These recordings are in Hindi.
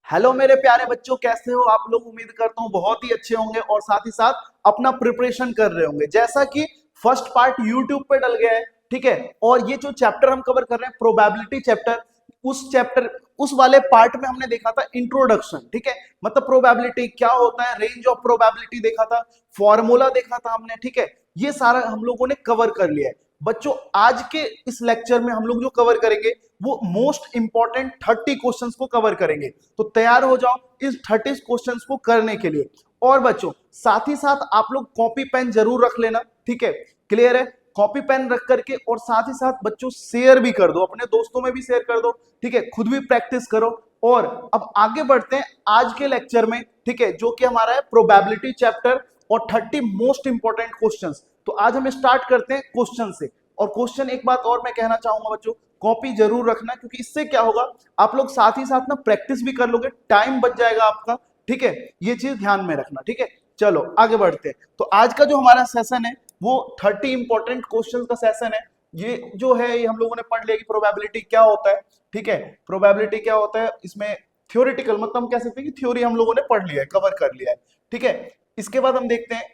हेलो मेरे प्यारे बच्चों, कैसे हो आप लोग। उम्मीद करता हूँ बहुत ही अच्छे होंगे और साथ ही साथ अपना प्रिपरेशन कर रहे होंगे। जैसा कि फर्स्ट पार्ट यूट्यूब पे डल गया है, ठीक है। और ये जो चैप्टर हम कवर कर रहे हैं प्रोबेबिलिटी चैप्टर, उस वाले पार्ट में हमने देखा था इंट्रोडक्शन, ठीक है। मतलब प्रोबेबिलिटी क्या होता है, रेंज ऑफ प्रोबेबिलिटी देखा था, फॉर्मूला देखा था हमने, ठीक है। ये सारा हम लोगों ने कवर कर लिया है बच्चों। आज के इस लेक्चर में हम लोग जो कवर करेंगे वो मोस्ट इंपॉर्टेंट 30 क्वेश्चंस को कवर करेंगे। तो तैयार हो जाओ इस 30 क्वेश्चंस को करने के लिए। और बच्चों साथ ही साथ आप लोग कॉपी पेन जरूर रख लेना, ठीक है। क्लियर है। कॉपी पेन रख करके और साथ ही साथ बच्चों शेयर भी कर दो, अपने दोस्तों में भी शेयर कर दो, ठीक है। खुद भी प्रैक्टिस करो। और अब आगे बढ़ते हैं आज के लेक्चर में, ठीक है, जो कि हमारा है प्रोबेबिलिटी चैप्टर और 30 मोस्ट इंपॉर्टेंट क्वेश्चंस। तो आज हम स्टार्ट करते हैं क्वेश्चन से। और क्वेश्चन एक बात और मैं कहना चाहूंगा बच्चों, कॉपी जरूर रखना, क्योंकि इससे क्या होगा, आप लोग साथ ही साथ ना प्रैक्टिस भी कर लोगे, टाइम बच जाएगा आपका, ठीक है। ये चीज ध्यान में रखना, ठीक है। चलो आगे बढ़ते हैं। तो आज का जो हमारा सेशन है वो 30 इंपॉर्टेंट क्वेश्चन का सेशन है। ये जो है ये हम लोगों ने पढ़ लिया कि प्रोबेबिलिटी क्या होता है, ठीक है। प्रोबेबिलिटी क्या होता है, इसमें थ्योरेटिकल मतलब हम कह सकते हैं कि थ्योरी हम लोगों ने पढ़ लिया है, कवर कर लिया है, ठीक है। इसके बाद हम देखते हैं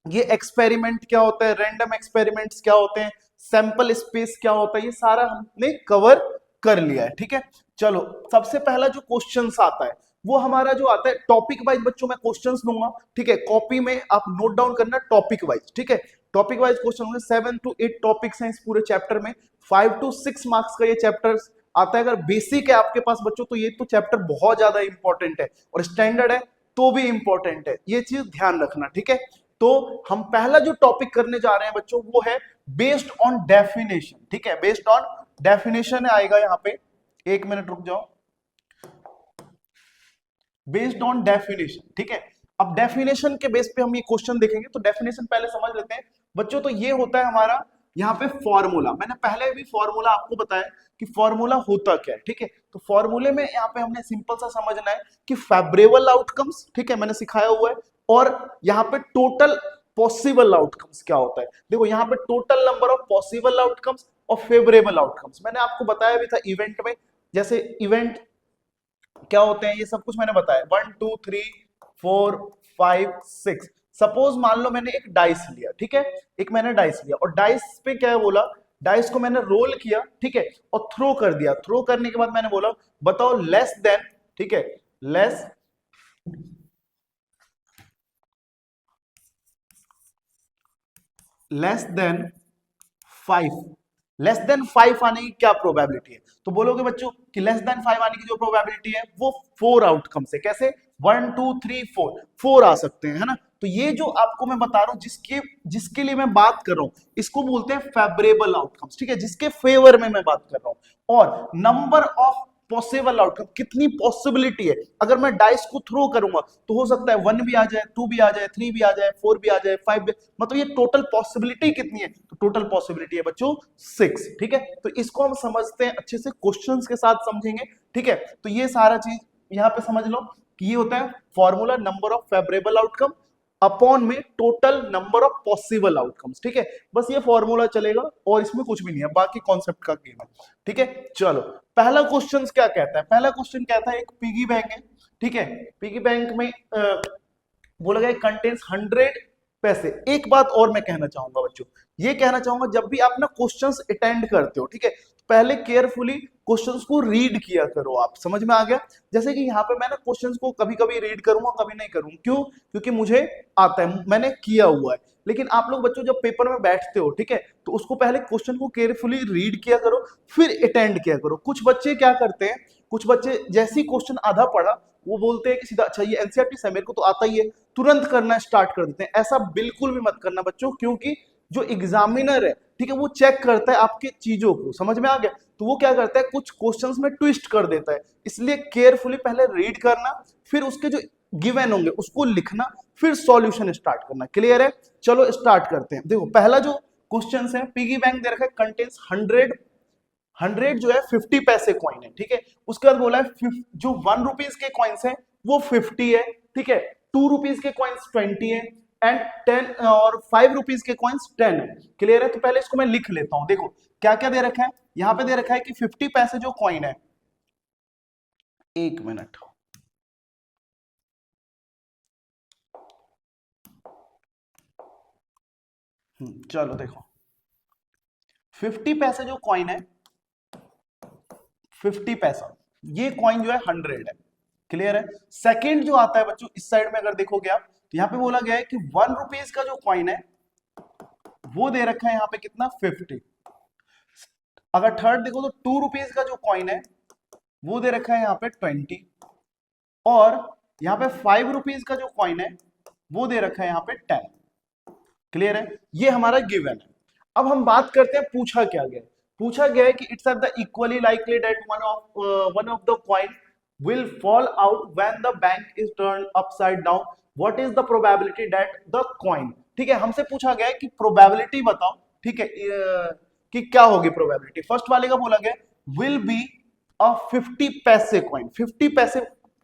ये एक्सपेरिमेंट क्या होता है, रैंडम एक्सपेरिमेंट्स क्या होते हैं, सैंपल स्पेस क्या होता है, ये सारा हमने कवर कर लिया है, ठीक है। चलो सबसे पहला जो क्वेश्चन आता है वो हमारा जो आता है टॉपिक वाइज। बच्चों मैं क्वेश्चंस दूंगा, ठीक है। कॉपी में आप नोट डाउन करना टॉपिक वाइज, ठीक है। टॉपिक वाइज क्वेश्चन होंगे, 7 to 8 टॉपिक्स हैं इस पूरे चैप्टर में। 5 to 6 मार्क्स का ये चैप्टर आता है। अगर बेसिक है आपके पास बच्चों तो ये तो चैप्टर बहुत ज्यादा इंपॉर्टेंट है, और स्टैंडर्ड है तो भी इंपॉर्टेंट है, ये चीज ध्यान रखना, ठीक है। तो हम पहला जो टॉपिक करने जा रहे हैं बच्चों वो है बेस्ड ऑन डेफिनेशन, ठीक है। बेस्ड ऑन डेफिनेशन आएगा यहां पे, एक मिनट रुक जाओ। बेस्ड ऑन डेफिनेशन, ठीक है। अब डेफिनेशन के बेस पे हम ये क्वेश्चन देखेंगे। तो डेफिनेशन पहले समझ लेते हैं बच्चों। तो ये होता है हमारा यहाँ पे फॉर्मूला। मैंने पहले भी फॉर्मूला आपको बताया कि फॉर्मूला होता क्या है, ठीक है। तो फॉर्मूले में यहाँ पे हमने सिंपल सा समझना है कि फेवरेबल आउटकम्स, ठीक है, मैंने सिखाया हुआ है। और यहाँ पे टोटल पॉसिबल आउटकम्स क्या होता है। देखो यहाँ पे total number of possible outcomes और फेवरेबल आउटकम्स मैंने आपको बताया भी था इवेंट में। जैसे इवेंट क्या होते हैं ये सब कुछ मैंने बताया, 1 2 3 4 5 6। सपोज मान लो मैंने एक डाइस लिया, ठीक है। एक मैंने डाइस लिया और डाइस पे क्या है बोला, डाइस को मैंने रोल किया, ठीक है, और थ्रो कर दिया। थ्रो करने के बाद मैंने बोला बताओ लेस देन, ठीक है, less less than 5, less than 5 आने की क्या प्रोबेबिलिटी है। तो बोलोगे बच्चों कि लेस देन 5 आने की जो प्रोबेबिलिटी है वो 4 आउटकम से, कैसे 1 2 3 4 आ सकते हैं, है ना। तो ये जो आपको मैं बता रहा हूं, जिसके जिसके लिए मैं बात कर रहा हूं, इसको बोलते हैं फेवरेबल आउटकम्स, ठीक है, जिसके फेवर में मैं बात कर रहा हूं। और नंबर ऑफ पॉसिबल आउटकम, कितनी पॉसिबिलिटी है। अगर मैं डाइस को थ्रो करूंगा तो हो सकता है 1 भी आ जाए, 2 भी आ जाए, 3 भी आ जाए, 4 भी आ जाए, 5 भी। मतलब ये टोटल पॉसिबिलिटी कितनी है, तो टोटल पॉसिबिलिटी है बच्चों 6, ठीक है। तो इसको हम समझते हैं अच्छे से, क्वेश्चंस के साथ समझेंगे, ठीक है। तो ये सारा चीज यहां पे समझ लो कि ये होता है formula, number of favourable outcome upon में total number of possible outcomes, ठीक है। बस ये फॉर्मूला चलेगा और इसमें कुछ भी नहीं है, बाकी कॉन्सेप्ट का गेम है, ठीक है। चलो पहला क्वेश्चन क्या कहता है, पहला क्वेश्चन कहता है एक पिगी बैंक है, ठीक है। पिगी बैंक में बोला गया कंटेन्स 100 पैसे। एक बात और मैं कहना चाहूंगा बच्चों, ये कहना चाहूंगा जब भी आप ना क्वेश्चंस अटेंड करते हो, ठीक है, तो पहले केयरफुली क्वेश्चंस को रीड किया करो। आप समझ में आ गया। जैसे कि यहाँ पे मैं ना क्वेश्चंस को कभी कभी रीड करूंगा, कभी नहीं करूंगा, क्यों, क्योंकि मुझे आता है, मैंने किया हुआ है। लेकिन आप लोग बच्चों जब पेपर में बैठते हो, ठीक है, तो उसको पहले क्वेश्चन को केयरफुली रीड किया करो, फिर अटेंड किया करो। कुछ बच्चे क्या करते हैं, कुछ बच्चे जैसी क्वेश्चन आधा पढ़ा वो बोलते हैं कि सीधा अच्छा ये एनसीईआरटी से मेरे को तो आता ही है, तुरंत करना स्टार्ट कर देते हैं। ऐसा बिल्कुल भी मत करना बच्चों, क्योंकि जो एग्जामिनर है, ठीक है, वो चेक करता है आपके चीजों को, समझ में आ गया। तो वो क्या करता है, कुछ क्वेश्चंस में ट्विस्ट कर देता है। इसलिए केयरफुली पहले रीड करना, फिर उसके जो गिवन होंगे उसको लिखना, फिर सॉल्यूशन स्टार्ट करना। क्लियर है। चलो स्टार्ट करते हैं। देखो पहला जो क्वेश्चन है, पिगी बैंक दे रखा है कंटेन्स 100, 100 जो है 50 पैसे कॉइन है, ठीक है। उसके बाद बोला है जो 1 रुपीज के कॉइन्स है वो 50 है, ठीक है। 2 रुपीज के कॉइन्स 20 है, एंड 10 और 5 रुपीज के कॉइन्स 10 है। क्लियर है। तो पहले इसको मैं लिख लेता हूं। देखो क्या क्या दे रखा है, यहां पे दे रखा है कि 50 पैसे जो कॉइन है एक मिनट। चलो देखो, 50 पैसे जो कॉइन है, 50 पैसा, ये कॉइन जो है 100 है। क्लियर है। सेकंड जो आता है बच्चों, इस साइड में अगर देखोगे आप, तो यहां पे बोला गया है कि 1 रुपीज का जो कॉइन है वो दे रखा है यहां पे कितना, 50। अगर थर्ड देखो तो 2 रुपीज का जो कॉइन है वो दे रखा है यहाँ पे 20। और यहाँ पे 5 रुपीज का जो कॉइन है वो दे रखा है यहाँ पे 10। क्लियर है, ये हमारा गिवन है। अब हम बात करते हैं पूछा क्या गया है। पूछा गया है कि it's are the equally likely that one of the coin will fall out when the bank is turned upside down. What is the probability that the coin, ठीक है, हमसे पूछा गया है कि प्रोबेबिलिटी बताओ, ठीक है, कि क्या होगी प्रोबेबिलिटी। फर्स्ट वाले का बोला गया विल बी अ 50 पैसे कॉइन, 50 पैसे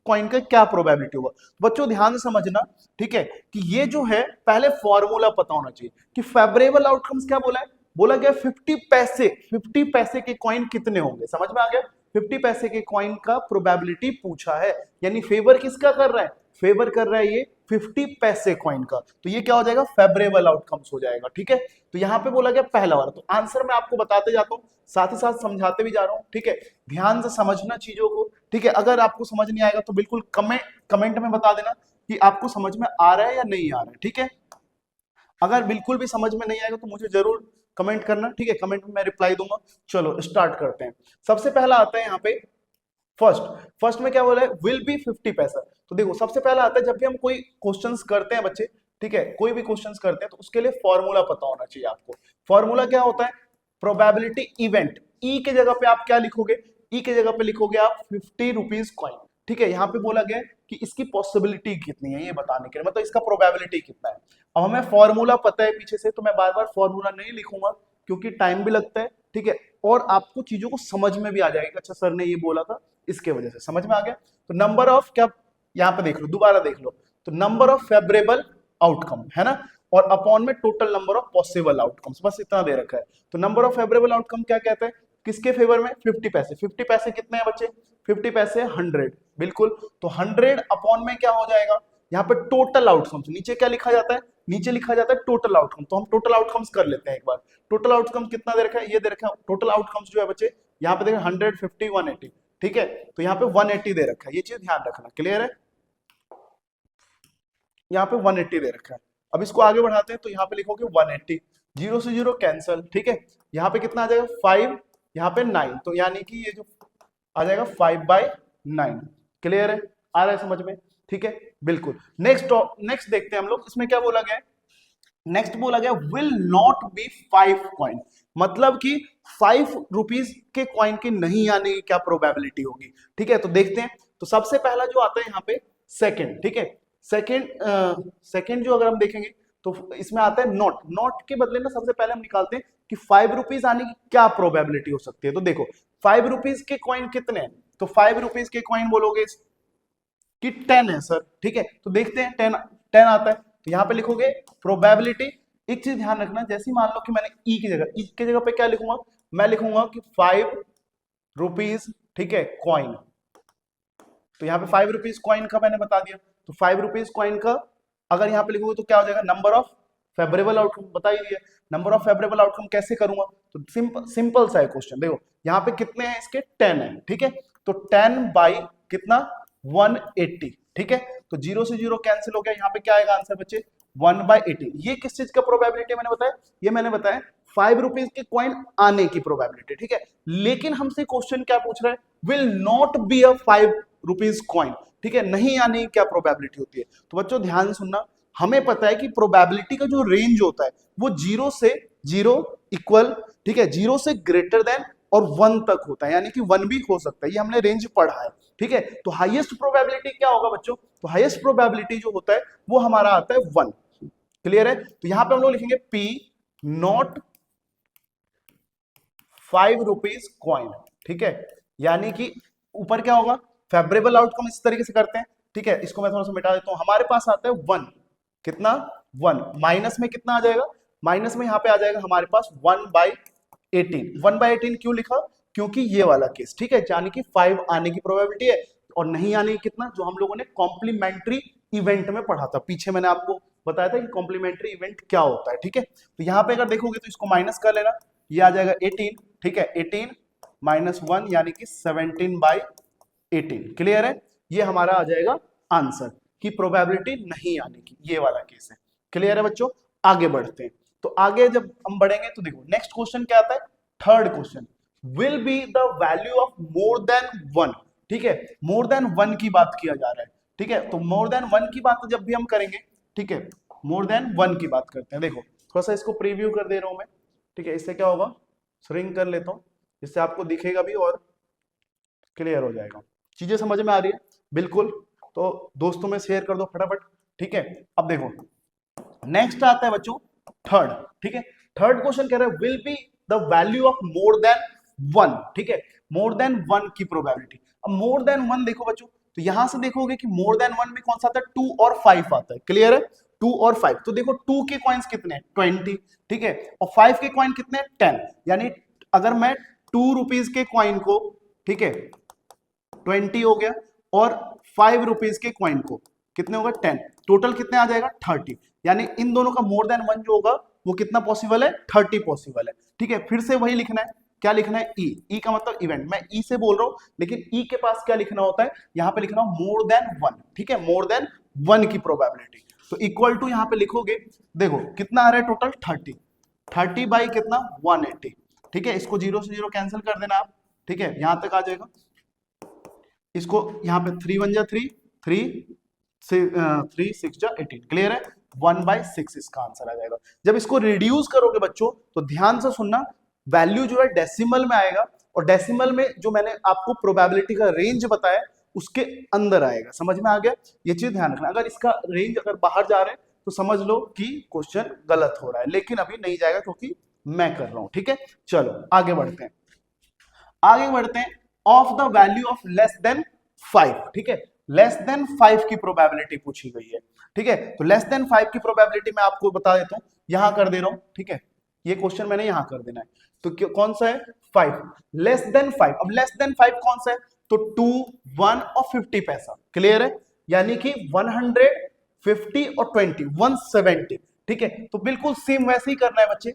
कॉइन का क्या प्रोबेबिलिटी होगा। बच्चों ध्यान से समझना, ठीक है, कि ये जो है पहले फॉर्मूला पता होना चाहिए कि फेवरेबल आउटकम्स क्या बोला है। बोला गया 50 पैसे, 50 पैसे के कॉइन कितने होंगे, समझ में आ गया। 50 पैसे के कॉइन का प्रोबेबिलिटी पूछा है, यानी फेवर किसका कर रहा है, फेवर कर रहा है ये 50 पैसे कॉइन का, तो ये क्या हो जाएगा, फेवरेबल आउटकम्स हो जाएगा। ठीक है, तो यहां पे बोला गया पहला वाला। तो आंसर मैं आपको बताते जाता हूं, साथ ही साथ समझाते भी जा रहा हूं, ठीक है, ध्यान से समझना चीजों को। ठीक है, अगर आपको समझ नहीं आएगा तो बिल्कुल कमेंट में बता देना कि आपको समझ में आ रहा है या नहीं आ रहा है। ठीक है, अगर बिल्कुल भी समझ में नहीं आएगा तो मुझे जरूर कमेंट करना, ठीक है, कमेंट में मैं रिप्लाई दूंगा। चलो स्टार्ट करते हैं। सबसे पहला आता है यहाँ पे फर्स्ट, फर्स्ट में क्या बोला है, विल बी 50 पैसा। तो देखो सबसे पहला आता है, जब भी हम कोई क्वेश्चंस करते हैं बच्चे, ठीक है, कोई भी क्वेश्चंस करते हैं तो उसके लिए फॉर्मूला पता होना चाहिए आपको। फॉर्मूला क्या होता है, प्रोबेबिलिटी इवेंट। ई के जगह पे आप क्या लिखोगे, ई के जगह पे लिखोगे आप 50 रुपीज कॉइन। ठीक है, यहाँ पे बोला गया कि इसकी पॉसिबिलिटी कितनी है ये बताने के लिए, मतलब इसका प्रोबेबिलिटी कितना है। अब हमें फॉर्मूला पता है पीछे से, तो मैं बार बार फॉर्मूला नहीं लिखूंगा क्योंकि टाइम भी लगता है। ठीक है, और आपको चीजों को समझ में भी आ जाएगा, अच्छा सर ने ये बोला था, इसके वजह से समझ में आ गया। तो नंबर ऑफ क्या, यहाँ पे देख लो, दोबारा देख लो, तो नंबर ऑफ फेवरेबल आउटकम है ना, और अपॉन में total number of possible outcomes, बस इतना दे रखा है। तो नंबर ऑफ फेवरेबल आउटकम क्या कहते हैं, किसके फेवर में, 50 पैसे। 50 पैसे कितने हैं बच्चे, 50 पैसे 100, बिल्कुल। तो 100 अपॉन में क्या हो जाएगा, यहाँ पे टोटल आउटकम्स, नीचे क्या लिखा जाता है, नीचे लिखा जाता है टोटल आउटकम। तो हम टोटल आउटकम्स कर लेते हैं एक बार। टोटल आउटकम कितना दे रखा है, ये दे रखा है टोटल आउटकम्स जो है बच्चे, यहाँ पे देखिए 100, 50, 180। ठीक है, तो यहाँ पे 180 दे रखा है, ये चीज ध्यान रखना। क्लियर है, यहाँ पे 180 दे रखा है। अब इसको आगे बढ़ाते हैं, तो यहाँ पे लिखोगे 180, जीरो से जीरो कैंसल। ठीक है, यहाँ पे कितना आ जाएगा 5, यहाँ पे 9, तो यानी कि ये जो आ जाएगा 5/9। क्लियर है, आ रहा है समझ में। ठीक है, बिल्कुल। नेक्स्ट नेक्स्ट देखते हैं हम लोग, इसमें क्या बोला गया है, नेक्स्ट बोला गया विल नॉट बी 5 कॉइन, मतलब कि 5 रुपीज के कॉइन के नहीं आने की क्या प्रोबेबिलिटी होगी। ठीक है, तो देखते हैं। तो सबसे पहला जो आता है यहाँ पे सेकंड, ठीक है, सेकंड जो अगर हम देखेंगे तो इसमें आता है नॉट। नॉट के बदले में सबसे पहले हम निकालते हैं कि 5 रुपीज आने की क्या प्रोबेबिलिटी हो सकती है। तो देखो 5 रुपीज के कॉइन कितने हैं, तो 5 रुपीज के कॉइन बोलोगे कि 10 है सर। ठीक है, तो देखते हैं 10 आता है, तो यहाँ पे लिखोगे प्रोबेबिलिटी। एक चीज ध्यान रखना, जैसे मान लो कि मैंने ई की जगह पे क्या लिखूंगा, मैं लिखूंगा कि 5 रुपीज, ठीक है, कॉइन। तो यहाँ पे 5 रुपीज कॉइन का मैंने बता दिया, तो 5 रुपीज कॉइन का अगर यहाँ पे लिखोगे तो क्या हो जाएगा, नंबर ऑफ फेवरेबल आउटकम बता ही दिया। नंबर ऑफ फेवरेबल आउटकम कैसे करूंगा, तो सिंपल सा है क्वेश्चन। देखो यहाँ पे कितने हैं इसके, 10 है। ठीक है, तो 10 बाई कितना, 180। ठीक है, तो जीरो से जीरो कैंसिल हो गया, यहाँ पे क्या आएगा आंसर बच्चे, 1/80। ये किस चीज का प्रोबेबिलिटी मैंने बताया, ये मैंने बताया 5 रुपीज के कॉइन आने की प्रोबेबिलिटी। ठीक है, लेकिन हमसे क्वेश्चन क्या पूछ रहा है, will not be a 5 rupees coin. ठीक है, नहीं आने की क्या प्रोबेबिलिटी होती है। तो बच्चों ध्यान सुनना, हमें पता है कि प्रोबेबिलिटी का जो रेंज होता है वो 0 से 0 इक्वल, ठीक है, 0 से ग्रेटर देन और 1 तक होता है, यानी कि 1 भी हो सकता है, ये हमने रेंज पढ़ा है। ठीक है, तो हाईएस्ट प्रोबेबिलिटी क्या होगा बच्चों, तो हाईएस्ट प्रोबेबिलिटी जो होता है वो हमारा आता है 1। क्लियर है, तो यहां पे हम लोग लिखेंगे पी नॉट 5 रुपीज कॉइन। ठीक है, यानी कि ऊपर क्या होगा, फेवरेबल आउटकम इस तरीके से करते हैं। ठीक है, इसको मैं थोड़ा सा मिटा देता हूं, हमारे पास आता है 1, कितना 1, माइनस में कितना आ जाएगा, माइनस में यहाँ पे आ जाएगा हमारे पास 1/18। 1/18 क्यों लिखा, क्योंकि ये वाला केस, ठीक है, यानी कि 5 आने की प्रोबेबिलिटी है। और नहीं आने की कितना, जो हम लोगों ने कॉम्प्लीमेंट्री इवेंट में पढ़ा था, पीछे मैंने आपको बताया था कि कॉम्प्लीमेंट्री इवेंट क्या होता है। ठीक है, तो यहाँ पे अगर देखोगे तो इसको माइनस कर लेना, ये आ जाएगा 18। ठीक है, 18 माइनस 1 यानी कि 17/18। क्लियर है, ये हमारा आ जाएगा आंसर की प्रोबेबिलिटी नहीं आने की, ये वाला केस है। क्लियर है बच्चों, आगे बढ़ते हैं। तो आगे जब हम बढ़ेंगे तो देखो नेक्स्ट क्वेश्चन क्या आता है, third question, will be the value of more than 1। ठीक है, मोर देन 1 की बात किया जा रहा है। ठीक है, तो मोर देन 1 की बात जब भी हम करेंगे, ठीक है, मोर देन 1 की बात करते हैं। देखो थोड़ा सा इसको प्रीव्यू कर दे रहा हूं मैं। ठीक है, इससे क्या होगा, श्रिंक कर लेता हूं, इससे आपको दिखेगा भी और क्लियर हो जाएगा। चीजें समझ में आ रही है बिल्कुल, तो दोस्तों में शेयर कर दो फटाफट। ठीक है, अब देखो नेक्स्ट आता है बच्चों थर्ड। ठीक है, थर्ड क्वेश्चन कह रहा है will be the value of more than 1। ठीक है, मोर देन 1 की प्रोबेबिलिटी। अब मोर देन 1 देखो बच्चों, तो यहां से देखोगे कि मोर देन 1 में कौन सा आता है, 2 और 5 आता है। क्लियर है, 2 और 5। तो देखो 2 के कॉइन्स कितने हैं, 20। ठीक है, और 5 के कॉइन कितने हैं, 10। यानी अगर मैं 2 रुपीज के कॉइन को, ठीक है, 20 हो गया, और 5 रुपीज के कॉइन को कितने होगा, 10, टोटल कितने आ जाएगा, 30। यानी इन दोनों का मोर देन 1 जो होगा वो कितना पॉसिबल है, 30 पॉसिबल है। ठीक है, फिर से वही लिखना है, क्या लिखना है, ई। ई का मतलब इवेंट, मैं ई से बोल रहा हूं, लेकिन ई के पास क्या लिखना होता है, यहां पे लिखना मोर देन 1। ठीक है, मोर देन 1 की प्रोबेबिलिटी। तो इक्वल टू यहां पे लिखोगे, देखो कितना आ रहा है टोटल, 30। 30 बाई कितना, 180। ठीक है, इसको 0 से 0 कैंसिल कर देना आप। ठीक है, यहां तक आ जाएगा। इसको यहाँ पे 3 1 जा 3, 3 6 जा 18। क्लियर है, 1/6 इसका आंसर आ जाएगा। जब इसको रिड्यूस करोगे बच्चों तो ध्यान से सुनना, वैल्यू जो है डेसिमल में आएगा, और डेसिमल में जो मैंने आपको प्रोबेबिलिटी का रेंज बताया उसके अंदर आएगा। समझ में आ गया, ये चीज ध्यान रखना। अगर इसका रेंज अगर बाहर जा रहे हैं तो समझ लो कि क्वेश्चन गलत हो रहा है, लेकिन अभी नहीं जाएगा क्योंकि मैं कर रहा हूं। ठीक है, चलो आगे बढ़ते हैं, आगे बढ़ते हैं। Of the value of less than 5। ठीक है, लेस देन 5 की प्रोबेबिलिटी पूछी गई है। ठीक है, तो लेस देन 5 की प्रोबेबिलिटी मैं आपको बता देता हूं, यहां कर दे रहा हूं। ठीक है, ये क्वेश्चन मैंने यहां कर देना है, तो कौन सा है, 5 लेस देन 5। अब लेस देन 5 कौन सा है, तो 2 1 और 50 पैसा। क्लियर है, यानी कि 100 50 और 20 170। ठीक है, तो बिल्कुल सेम वैसे ही करना है बच्चे,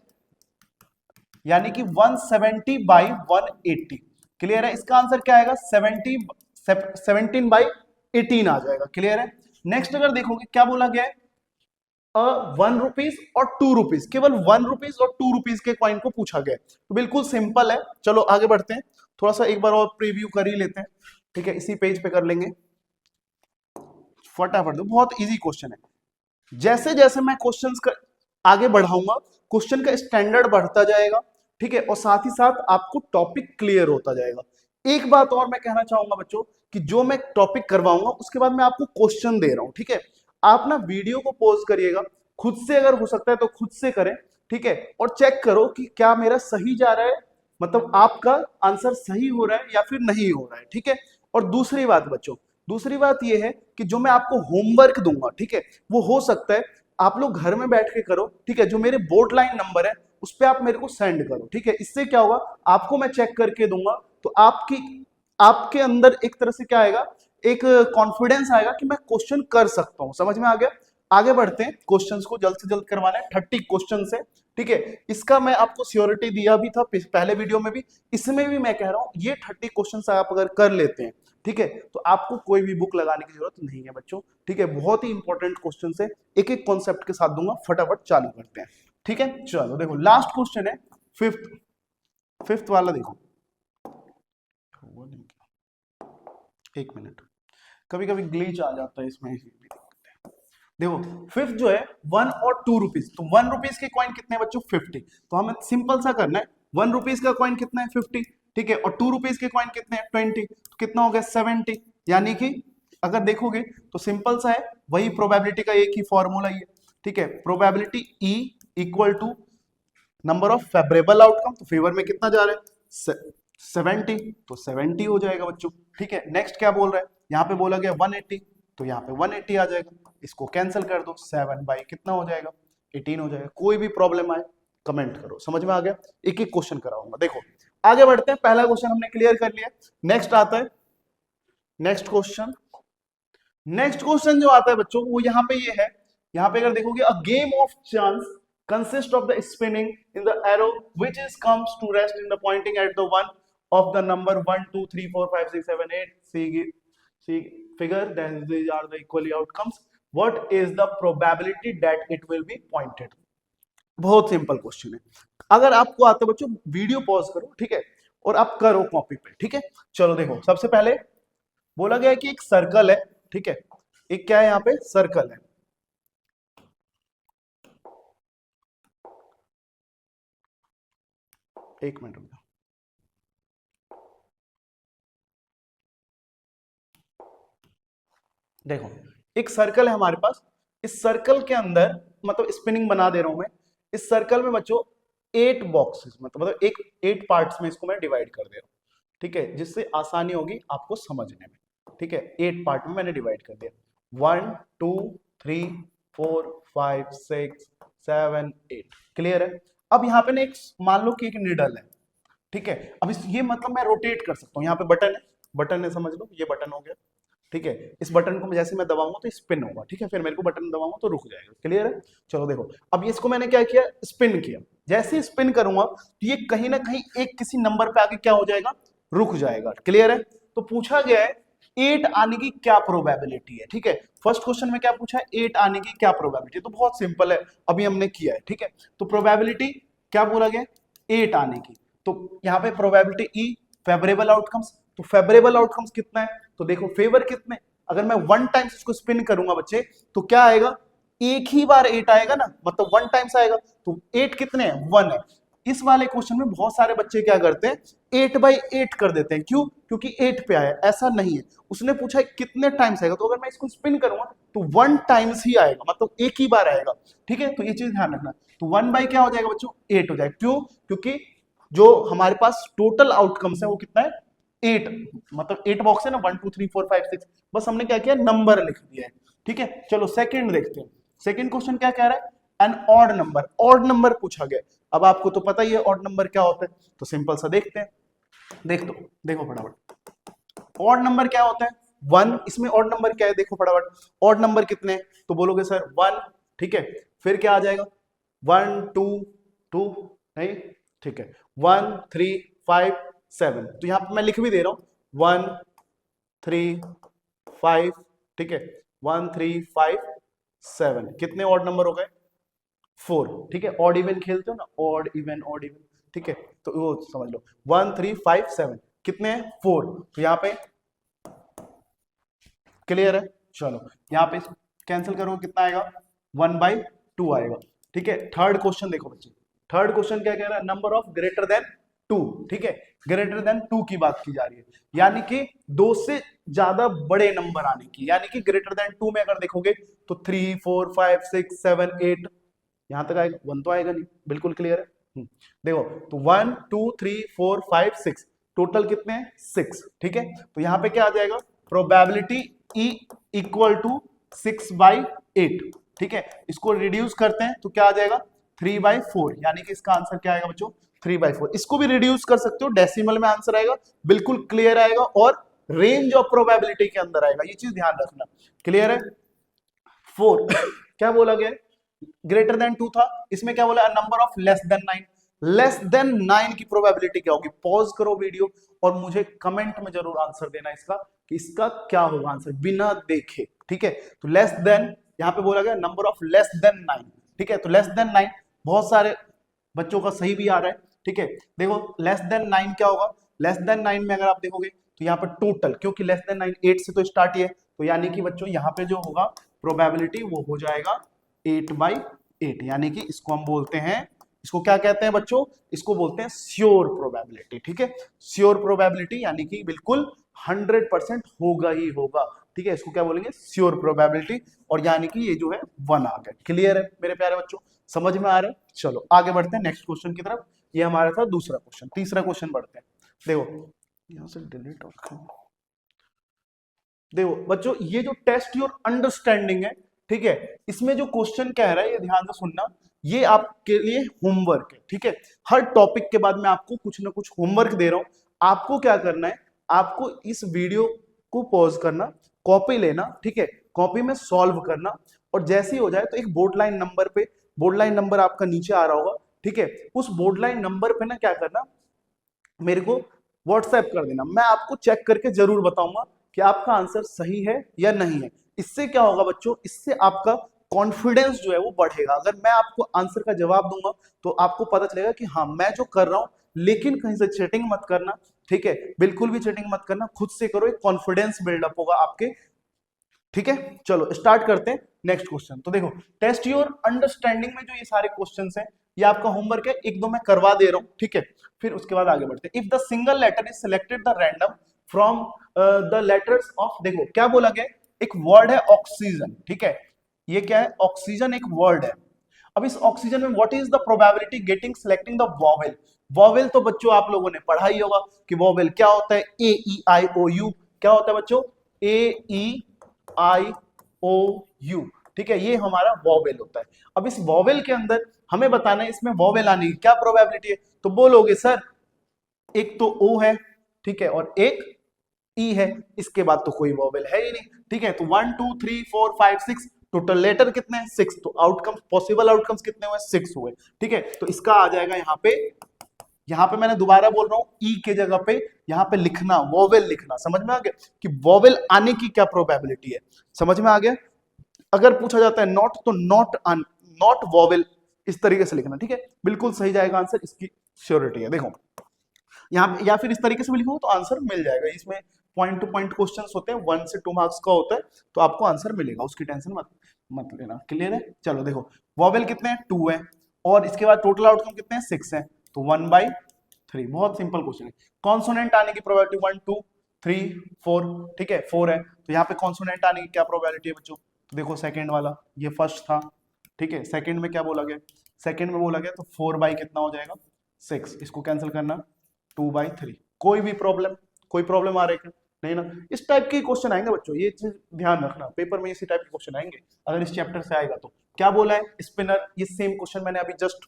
यानी कि 170/180। क्लियर है, इसका आंसर क्या आएगा, 17/18 आ जाएगा। क्लियर है, नेक्स्ट अगर देखोगे क्या बोला गया है, 1 रुपीज और 2 रुपीज, केवल 1 रुपीज और 2 रुपीज के कॉइन को पूछा गया है, तो बिल्कुल सिंपल है। चलो आगे बढ़ते हैं, थोड़ा सा एक बार और प्रीव्यू कर ही लेते हैं। ठीक है, इसी पेज पे कर लेंगे फटाफट, बहुत इजी क्वेश्चन है। जैसे जैसे मैं क्वेश्चंस का आगे बढ़ाऊंगा, क्वेश्चन का स्टैंडर्ड बढ़ता जाएगा। ठीक है, और साथ ही साथ आपको टॉपिक क्लियर होता जाएगा। एक बात और मैं कहना चाहूंगा बच्चों, कि जो मैं टॉपिक करवाऊंगा उसके बाद मैं आपको क्वेश्चन दे रहा हूं। ठीक है, आप ना वीडियो को पॉज करिएगा, खुद से अगर हो सकता है तो खुद से करें। ठीक है, और चेक करो कि क्या मेरा सही जा रहा है, मतलब आपका आंसर सही हो रहा है या फिर नहीं हो रहा है। ठीक है, और दूसरी बात बच्चों, दूसरी बात यह है कि जो मैं आपको होमवर्क दूंगा, ठीक है, वो हो सकता है आप लोग घर में बैठ के करो। ठीक है, जो मेरे बोर्ड लाइन नंबर है उस पर आप मेरे को सेंड करो। ठीक है, इससे क्या होगा, आपको मैं चेक करके दूंगा, तो आपके अंदर एक तरह से क्या आएगा, एक कॉन्फिडेंस आएगा कि मैं क्वेश्चन कर सकता हूं। समझ में आ गया, आगे बढ़ते हैं, क्वेश्चंस को जल्द से जल्द करवाना है, 30 क्वेश्चन है। ठीक है, इसका मैं आपको श्योरिटी दिया भी था पहले वीडियो में भी, इसमें भी मैं कह रहा हूं, ये 30 क्वेश्चन आप अगर कर लेते हैं, ठीक है, तो आपको कोई भी बुक लगाने की जरूरत नहीं है बच्चों। ठीक है, बहुत ही इंपॉर्टेंट क्वेश्चन है, एक एक कॉन्सेप्ट के साथ दूंगा, फटाफट चालू करते हैं। ठीक है, चलो देखो लास्ट क्वेश्चन है, फिफ्थ वाला देखो, एक मिनट, कभी कभी ग्लिच आ जाता है इसमें। देखो फिफ्थ जो है 1 और 2 रुपीज, तो 1 रुपीज के कॉइन कितने हैं बच्चों, 50। तो हमें सिंपल सा करना है, 1 रुपीज का कॉइन कितना है, 50। ठीक है, और 2 रुपीज के कॉइन कितने हैं, 20, तो कितना हो गया, 70। यानी कि अगर देखोगे तो सिंपल सा है, वही प्रोबेबिलिटी का एक ही फॉर्मूला ही है। ठीक है, probability E equal to number of favourable outcome, तो फेवर में कितना जा रहा है, 70, तो 70 हो जाएगा बच्चों। ठीक है, नेक्स्ट क्या बोल रहा है, यहाँ पे बोला गया 180, तो यहाँ पे 180 आ जाएगा, इसको कैंसिल कर दो, 7 बाई कितना हो जाएगा, 18 हो जाएगा। कोई भी प्रॉब्लम आए कमेंट करो। समझ में आ गया, एक एक क्वेश्चन कराऊंगा। देखो आगे बढ़ते हैं, पहला क्वेश्चन हमने क्लियर कर लिया, नेक्स्ट आता है नेक्स्ट क्वेश्चन, नेक्स्ट क्वेश्चन जो आता है बच्चों वो यहाँ पे ये है, यहाँ पे अगर देखोगे a game of chance consist of the spinning in the arrow which is comes to rest in the pointing at the one of the number 1 2 3 4 5 6 7 8 see figure that these are the equally outcomes, what is the probability that it will be pointed। बहुत सिंपल क्वेश्चन है, अगर आपको आता है बच्चों वीडियो पॉज करो, ठीक है, और आप करो कॉपी पे, ठीक है। चलो देखो, सबसे पहले बोला गया है कि एक सर्कल है, ठीक है, एक क्या है यहाँ पे सर्कल है, एक मिनट रुक जाओ। देखो एक सर्कल है हमारे पास, इस सर्कल के अंदर मतलब स्पिनिंग बना दे रहा हूं मैं, इस सर्कल में बच्चों 8 बॉक्सेस मतलब एक 8 पार्ट्स में इसको मैं डिवाइड कर दे रहा हूं, ठीक है, जिससे आसानी होगी आपको समझने में, ठीक है। 8 पार्ट में मैंने डिवाइड कर दिया, 1 2 3 4 5 6 7 8, क्लियर है। अब यहाँ पे ना एक मान लो कि एक निडल है, ठीक है, अब ये मतलब मैं रोटेट कर सकता हूँ, यहाँ पे बटन है समझ लो, ये बटन हो गया, ठीक है, इस बटन को जैसे मैं दबाऊंगा तो स्पिन होगा, ठीक है, फिर मेरे को बटन दबाऊंगा तो रुक जाएगा, क्लियर है। चलो देखो, अब इसको मैंने क्या किया, स्पिन किया, जैसे ही स्पिन करूंगा तो ये कहीं ना कहीं एक किसी नंबर पे आके क्या हो जाएगा, रुक जाएगा, क्लियर है। तो पूछा गया है 8 आने की क्या प्रोबेबिलिटी है, ठीक है। फर्स्ट क्वेश्चन में क्या पूछा है, 8 आने की क्या प्रोबेबिलिटी, तो बहुत सिंपल है, अभी हमने किया है, ठीक है। तो प्रोबेबिलिटी क्या बोला गया, 8 आने की, तो यहाँ पे प्रोबेबिलिटी ई फेवरेबल आउटकम्स, तो फेवरेबल आउटकम्स कितना है, तो देखो फेवर कितने, अगर मैं 1 टाइम्स इसको स्पिन करूंगा बच्चे तो क्या आएगा, एक ही बार 8 आएगा ना, मतलब 1 टाइम्स आएगा, तो 8 कितने हैं, 1 है। इस वाले क्वेश्चन में बहुत सारे बच्चे क्या करते हैं, 8/8 कर देते हैं, क्यों, क्योंकि 8 पे आया, ऐसा नहीं है, उसने पूछा है कितने टाइम्स आएगा, तो अगर मैं इसको स्पिन करूंगा तो 1 टाइम्स ही आएगा, मतलब एक ही बार आएगा, ठीक है, तो ये चीज ध्यान रखना। तो 1 बाई क्या हो जाएगा बच्चों, 8 हो जाएगा, क्यों, क्योंकि जो हमारे पास टोटल आउटकम्स है वो कितना है, 8, मतलब 8 बॉक्स है ना, 1 2 3 4 5 6, बस हमने क्या किया, नंबर लिख दिया है, ठीक है। चलो सेकंड देखते हैं, सेकंड क्वेश्चन क्या कह रहा है, एन ऑड नंबर पूछा गया। अब आपको तो पता ही है ऑड नंबर क्या होता है, तो सिंपल सा देखते हैं, देखो फटाफट, ऑड नंबर क्या होता है, 1, इसमें ऑड नंबर क्या है, देखो फटाफट, ऑड नंबर कितने हैं, तो बोलोगे सर 1, ठीक है, फिर क्या आ जाएगा, 1 2 2 नहीं, ठीक है, 1 3 5 7, तो यहां पर मैं लिख भी दे रहा हूं 1 3 5, ठीक है, 1 3 5 7, कितने ऑड नंबर हो गए, 4, ठीक है, ऑड इवन खेलते हो ना, ऑड इवन, ठीक है, तो वो समझ लो 1 3 5 7 कितने हैं, 4, तो यहाँ पे क्लियर है। चलो यहाँ पे कैंसिल करो, कितना आएगा, 1/2 आएगा, ठीक है। थर्ड क्वेश्चन देखो बच्चे, थर्ड क्वेश्चन क्या कह रहा है, नंबर ऑफ ग्रेटर देन 2, ठीक है, ग्रेटर देन 2 की बात की जा रही है, यानी कि 2 से ज्यादा बड़े नंबर आने की, यानी कि ग्रेटर देन 2 में अगर देखोगे तो 3 4 5 6 7 8, यहां तक आएगा, 1 तो आएगा नहीं, बिल्कुल क्लियर है। देखो तो 1 2 3 4 5 6, टोटल कितने हैं, 6, ठीक है, तो यहां पे क्या आ जाएगा, प्रोबेबिलिटी E इक्वल टू 6/8, ठीक है, इसको रिड्यूस करते हैं तो क्या आ जाएगा, 3/4, यानी कि इसका आंसर क्या आएगा बच्चों, 3/4। इसको भी रिड्यूस कर सकते हो, डेसिमल में आंसर आएगा, बिल्कुल क्लियर आएगा, और रेंज ऑफ प्रोबेबिलिटी के अंदर आएगा, ये चीज ध्यान रखना, क्लियर है। 4 क्या बोला गया, ग्रेटर देन 2 था, इसमें क्या बोला, number of less than 9, less than 9 की प्रोबेबिलिटी क्या होगी, पॉज करो वीडियो और मुझे कमेंट में जरूर आंसर देना इसका, कि इसका क्या होगा आंसर, बिना देखे, ठीक है। तो लेस देन, यहां पे बोला गया नंबर ऑफ लेस देन 9, ठीक है, तो लेस देन 9 बहुत सारे बच्चों का सही भी आ रहा है, ठीक है। देखो लेस देन 9 क्या होगा, लेस देन 9 में अगर आप देखोगे तो यहाँ पर टोटल, क्योंकि लेस देन 9 8 से तो स्टार्ट ही है, तो यानी कि बच्चों यहाँ पे जो होगा प्रोबेबिलिटी वो हो जाएगा 8/8, यानी कि इसको हम बोलते हैं, इसको क्या कहते हैं बच्चों, इसको बोलते हैं श्योर प्रोबेबिलिटी, ठीक है, श्योर प्रोबेबिलिटी, यानी कि बिल्कुल 100% होगा ही होगा, ठीक है, इसको क्या बोलेंगे, श्योर प्रोबेबिलिटी, और यानी कि ये जो है 1 आ गया, क्लियर है मेरे प्यारे बच्चों, समझ में आ रहा है। चलो आगे बढ़ते हैं नेक्स्ट क्वेश्चन की तरफ, ये हमारा था दूसरा क्वेश्चन, तीसरा क्वेश्चन बढ़ते हैं। देखो यहां से डिलीट और देखो बच्चों, ये जो टेस्ट योर अंडरस्टैंडिंग है, ठीक है, इसमें जो क्वेश्चन कह रहा है ये ध्यान से सुनना, ये आपके लिए होमवर्क है, ठीक है, हर टॉपिक के बाद मैं आपको कुछ ना कुछ होमवर्क दे रहा हूं, आपको क्या करना है, आपको इस वीडियो को पॉज करना, कॉपी लेना, ठीक है, कॉपी में सॉल्व करना, और जैसे ही हो जाए तो एक बोर्ड लाइन नंबर पे, बोर्ड लाइन नंबर आपका नीचे आ रहा होगा, ठीक है, उस बोर्ड लाइन नंबर पे ना क्या करना, मेरे को व्हाट्सएप कर देना। मैं आपको चेक करके जरूर बताऊंगा कि आपका आंसर सही है या नहीं है। इससे क्या होगा बच्चों, इससे आपका कॉन्फिडेंस जो है वो बढ़ेगा। अगर मैं आपको आंसर का जवाब दूंगा तो आपको पता चलेगा कि हाँ मैं जो कर रहा हूं, लेकिन कहीं से चीटिंग मत करना, ठीक है, बिल्कुल भी चीटिंग मत करना, खुद से करो, एक कॉन्फिडेंस बिल्डअप होगा आपके, ठीक है। चलो स्टार्ट करते हैं नेक्स्ट क्वेश्चन। तो देखो, टेस्ट योर अंडरस्टैंडिंग में जो ये सारे क्वेश्चंस हैं, ये आपका होमवर्क है, एक दो मैं करवा दे रहा हूं, ठीक है, फिर उसके बाद आगे बढ़ते हैं। If the single letter is selected the random from the letters of, देखो क्या बोला गया, एक वर्ड है ऑक्सीजन, ठीक है, ये क्या है, ऑक्सीजन एक वर्ड है। अब इस ऑक्सीजन में what is the probability getting selecting the vowel. Vowel तो बच्चों आप लोगों ने पढ़ा ही होगा कि वॉवेल क्या होता है, ए ई आई ओ यू, क्या होता है बच्चों, ए ई आई ओ यू, ठीक है, ये हमारा वॉवेल होता है। अब इस वॉवेल के अंदर हमें बताना है इसमें वॉवेल आने की क्या प्रोबेबिलिटी है। तो बोलोगे सर एक तो ओ है, ठीक है, और एक ई है, इसके बाद तो कोई वॉवेल है ही नहीं, ठीक है। तो 1 2 3 4 5 6 टोटल लेटर कितने हैं, 6, तो आउटकम्स, पॉसिबल आउटकम्स कितने हुए, 6 हुए, ठीक है। तो इसका आ जाएगा यहाँ पे मैंने दोबारा बोल रहा हूं, ई के जगह पे यहाँ पे लिखना वॉवेल लिखना। समझ में आ गया कि वॉवेल आने की क्या प्रोबेबिलिटी है, समझ में आ गया। अगर पूछा जाता है नॉट, तो नॉट वॉवेल इस तरीके से लिखना, ठीक है, बिल्कुल सही जाएगा आंसर, इसकी श्योरिटी है। देखो यहाँ पे, या फिर इस तरीके से भी लिखो तो आंसर मिल जाएगा। इसमें पॉइंट टू पॉइंट क्वेश्चंस होते हैं, 1 से 2 मार्क्स का होता है, तो आपको आंसर मिलेगा, उसकी टेंशन मत लेना। क्लियर है। चलो देखो, वॉवेल कितने हैं, 2 है, और इसके बाद टोटल आउटकम कितने हैं, 6 है, तो 1/3। बहुत सिंपल क्वेश्चन है। कॉन्सोनेंट आने की प्रोबेबिलिटी 1 2 3 4, ठीक है, 4 है, तो यहाँ पे कॉन्सोनेंट आने की क्या प्रोबेबिलिटी है बच्चों, तो देखो सेकंड वाला, ये फर्स्ट था, ठीक है, सेकंड में क्या बोला गया, सेकंड में बोला गया तो 4 बाई कितना हो जाएगा, 6, इसको कैंसिल करना 2/3। कोई प्रॉब्लम आ रही है नहीं ना। इस टाइप के क्वेश्चन आएंगे बच्चों, ये चीज ध्यान रखना, पेपर में इसी टाइप के क्वेश्चन आएंगे अगर इस चैप्टर से आएगा तो। क्या बोला है, स्पिनर, ये सेम क्वेश्चन मैंने अभी जस्ट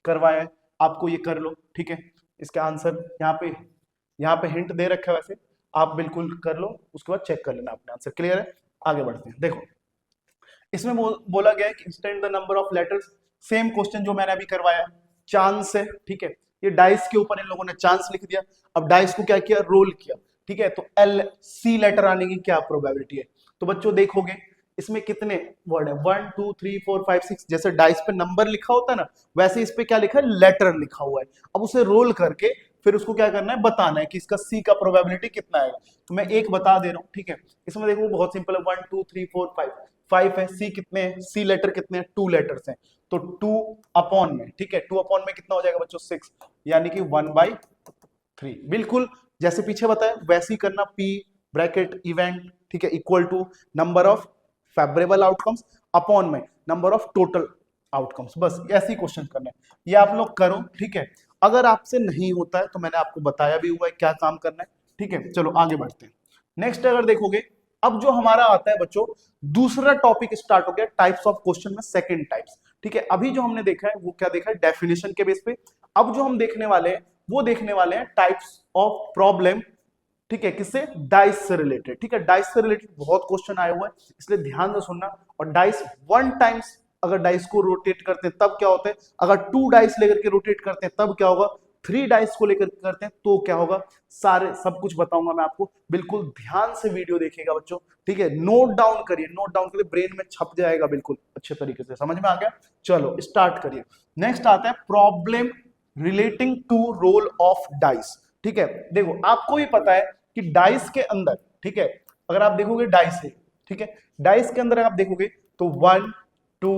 करवाया है, आपको ये कर लो, ठीक है। इसका आंसर यहाँ पे हिंट दे रखा है, वैसे आप बिल्कुल कर लो, उसके बाद चेक कर लेना अपने आंसर। क्लियर है। आगे बढ़ते हैं। देखो इसमें बोला गया है कि instant the number of letters, same question जो मैंने अभी करवाया, चांस है, ठीक है, ये डाइस के ऊपर इन लोगों ने चांस लिख दिया। अब डाइस को क्या किया, रोल किया, ठीक है, तो एल सी लेटर आने की क्या प्रोबेबिलिटी है। तो बच्चों देखोगे इसमें कितने वर्ड है, 1 2 3 4 5 6, जैसे डाइस पे नंबर लिखा होता है ना, वैसे इस पे क्या लिखा है, लेटर लिखा हुआ है। अब उसे रोल करके फिर उसको क्या करना है, बताना है कि इसका सी का प्रोबेबिलिटी कितना आएगा। तो मैं एक बता दे रहा हूँ, ठीक है, इसमें देखो बहुत सिंपल है, 1 2 3 4 5 है, सी कितने हैं, सी लेटर कितने हैं, 2 लेटर्स हैं, तो 2 अपॉन में, ठीक है, 2 अपॉन में कितना हो जाएगा बच्चों, 6, यानी कि 1/3। बिल्कुल जैसे पीछे बताया वैसे ही करना, पी ब्रैकेट इवेंट, ठीक है, equal to number of favourable outcomes upon में नंबर ऑफ टोटल आउटकम्स, बस ऐसे ही क्वेश्चन करना है, ये आप लोग करो, ठीक है। अगर आपसे नहीं होता है तो मैंने आपको बताया भी हुआ है क्या काम करना है, ठीक है। चलो आगे बढ़ते हैं। नेक्स्ट अगर देखोगे, अब जो हमारा आता है बच्चों, दूसरा टॉपिक स्टार्ट हो गया टाइप्स ऑफ क्वेश्चन में, सेकंड टाइप्स, ठीक है। अभी जो हमने देखा है वो क्या देखा है, डेफिनेशन के बेस पे। अब जो हम देखने वाले हैं वो देखने वाले हैं टाइप्स ऑफ प्रॉब्लम, ठीक है, किससे, डाइस से रिलेटेड, ठीक है। डाइस से रिलेटेड बहुत क्वेश्चन आए हुए हैं, इसलिए ध्यान से सुनना। और डाइस 1 टाइम्स अगर डाइस को रोटेट करते हैं तब क्या होता है, अगर 2 डाइस लेकर के रोटेट करते हैं तब क्या होगा, 3 डाइस को लेकर करते हैं तो क्या होगा, सारे सब कुछ बताऊंगा मैं आपको, बिल्कुल ध्यान से वीडियो देखिएगा बच्चों, ठीक है। नोट डाउन करिए, ब्रेन में छप जाएगा बिल्कुल अच्छे तरीके से। समझ में आ गया। चलो स्टार्ट करिए। नेक्स्ट आता है problem relating to roll of dice, ठीक है। देखो आपको भी पता है कि डाइस के अंदर, ठीक है, अगर आप देखोगे डाइस है, ठीक है, डाइस के अंदर आप देखोगे तो 1 2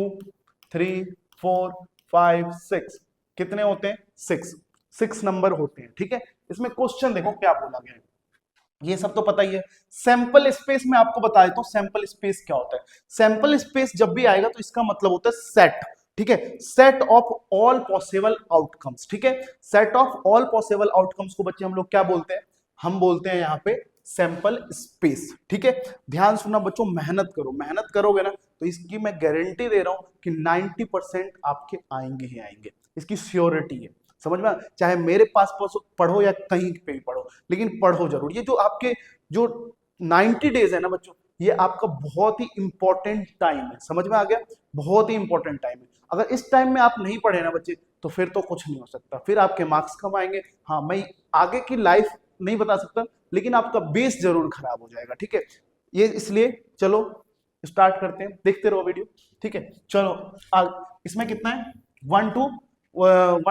3 4 5 6 कितने होते हैं, 6 नंबर होते हैं, ठीक है। इसमें क्वेश्चन देखो क्या बोला गया है, ये सब तो पता ही है। सैंपल स्पेस में आपको बता देता हूं, सैंपल स्पेस क्या होता है। सैंपल स्पेस जब भी आएगा तो इसका मतलब होता है सेट, ठीक है, set of all possible outcomes, ठीक है। Set of all possible outcomes को बच्चे हम लोग क्या बोलते हैं, हम बोलते हैं यहाँ पे सैंपल स्पेस, ठीक है। ध्यान सुनना बच्चों, मेहनत करोगे ना तो इसकी मैं गारंटी दे रहा हूं कि 90% आपके आएंगे ही आएंगे, इसकी श्योरिटी है। समझ में, चाहे मेरे पास पढ़ो या कहीं पे भी पढ़ो, लेकिन पढ़ो जरूर। ये जो आपके जो 90 डेज है ना बच्चों, ये आपका बहुत ही इंपॉर्टेंट टाइम है, समझ में आ गया, बहुत ही इंपॉर्टेंट टाइम है। अगर इस टाइम में आप नहीं पढ़े ना बच्चे, तो फिर तो कुछ नहीं हो सकता, फिर आपके मार्क्स कम आएंगे। हाँ, मैं आगे की लाइफ नहीं बता सकता, लेकिन आपका बेस जरूर खराब हो जाएगा, ठीक है। ये इसलिए चलो स्टार्ट करते हैं, देखते रहो वीडियो, ठीक है। चलो इसमें कितना है, 1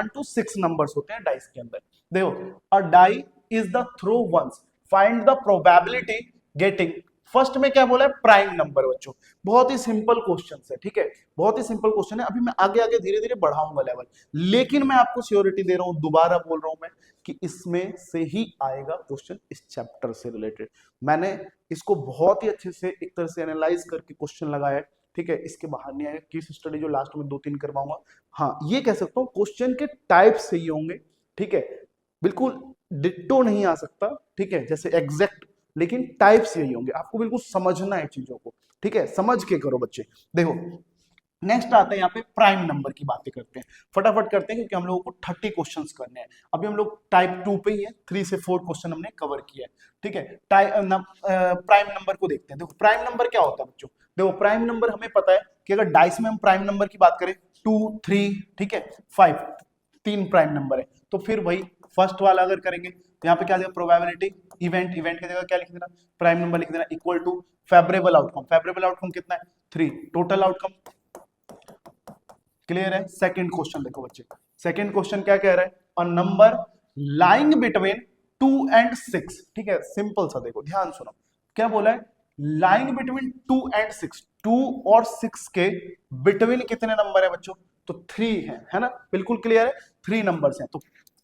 to 6 नंबर्स होते हैं डाइस के अंदर। देखो, a die is the throw once, find the probability getting. First में क्या बोला है, प्राइम नंबर बच्चों। बहुत ही सिंपल क्वेश्चन है, ठीक है, बहुत ही सिंपल क्वेश्चन है। अभी मैं आगे आगे धीरे धीरे बढ़ाऊंगा लेवल, लेकिन मैं आपको श्योरिटी दे रहा हूं, दोबारा बोल रहा हूं मैं, कि इसमें से ही आएगा क्वेश्चन, इस चैप्टर से रिलेटेड। मैंने इसको बहुत ही अच्छे से एक तरह से एनालाइज करके क्वेश्चन लगाया है, ठीक है। इसके बाहर नहीं आएगा, केस स्टडी जो लास्ट में 2-3 करवाऊंगा। हाँ, ये कह सकता हूँ क्वेश्चन के टाइप से ही होंगे, ठीक है, बिल्कुल डिट्टो नहीं आ सकता, ठीक है, जैसे एग्जैक्ट, लेकिन टाइप्स यही होंगे। आपको बिल्कुल समझना है चीजों को, ठीक है, समझ के करो बच्चे। देखो, नेक्स्ट आता है यहाँ पे प्राइम नंबर की बातें करते हैं, फटाफट करते हैं, क्योंकि हम लोगों को 30 क्वेश्चंस करने हैं। अभी हम लोग टाइप 2 पे ही है, 3 से 4 क्वेश्चन हमने कवर किया है, ठीक है। प्राइम नंबर को देखते हैं। देखो, प्राइम नंबर क्या होता है बच्चों। देखो, प्राइम नंबर हमें पता है कि अगर डाइस में हम प्राइम नंबर की बात करें, 2, 3, ठीक है, 5, 3 प्राइम नंबर है, तो फिर वही फर्स्ट वाला अगर करेंगे तो यहाँ पे क्या देगा, प्रोबेबिलिटी, इवेंट, इवेंट की जगह क्या लिख देना, प्राइम नंबर लिख देना, equal to favourable outcome, favourable outcome कितना है, 3, टोटल आउटकम। क्लियर है। सेकंड क्वेश्चन देखो बच्चे, सेकंड क्वेश्चन क्या कह रहा है, a number lying between 2 and 6, ठीक है, सिंपल सा, देखो ध्यान सुनो, क्या बोला है, लाइंग बिटवीन 2 and 6, 2 और 6 के बिटवीन कितने नंबर है बच्चों, तो 3 है ना, बिल्कुल क्लियर है, 3 नंबर्स हैं। तो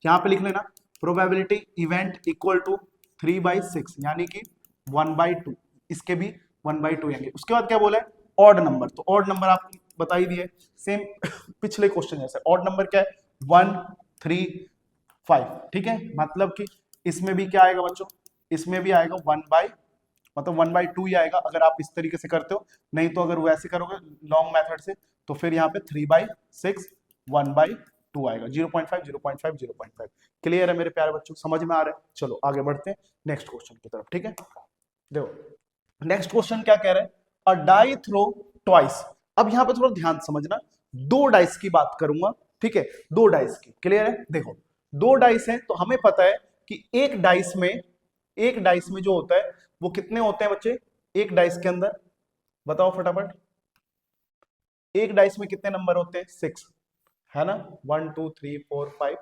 यहां पे लिख लेना, प्रोबेबिलिटी इवेंट इक्वल टू 3/6, यानी कि 1/2, इसके भी 1/2 आएंगे। उसके बाद क्या बोला है, ऑड नंबर, तो ऑड नंबर आपको बता ही दिए, सेम पिछले क्वेश्चन जैसे। ऑड नंबर क्या है, 1, 3, 5, ठीक है, मतलब कि इसमें भी क्या आएगा बच्चों, इसमें भी आएगा 1/2 ही आएगा, अगर आप इस तरीके से करते हो। नहीं तो अगर वैसे करोगे लॉन्ग मेथड से, तो फिर यहाँ पे 3/6, 1/2 आएगा, 0.5, 0.5, 0.5। क्लियर है मेरे प्यारे बच्चों, समझ में आ रहा है। चलो आगे बढ़ते हैं नेक्स्ट क्वेश्चन की तरफ, ठीक है। देखो, नेक्स्ट क्वेश्चन क्या कह रहे हैं, अ डाई थ्रो ट्वाइस। अब यहां पे थोड़ा ध्यान समझना, 2 डाइस की बात करूंगा, ठीक है, 2 डाइस की। क्लियर है। देखो, 2 डाइस है, तो हमें पता है कि एक डाइस में जो होता है वो कितने होते हैं बच्चे, एक डाइस के अंदर, बताओ फटाफट, एक डाइस में कितने नंबर होते हैं, 6, है ना, 1, 2, 3, 4, 5,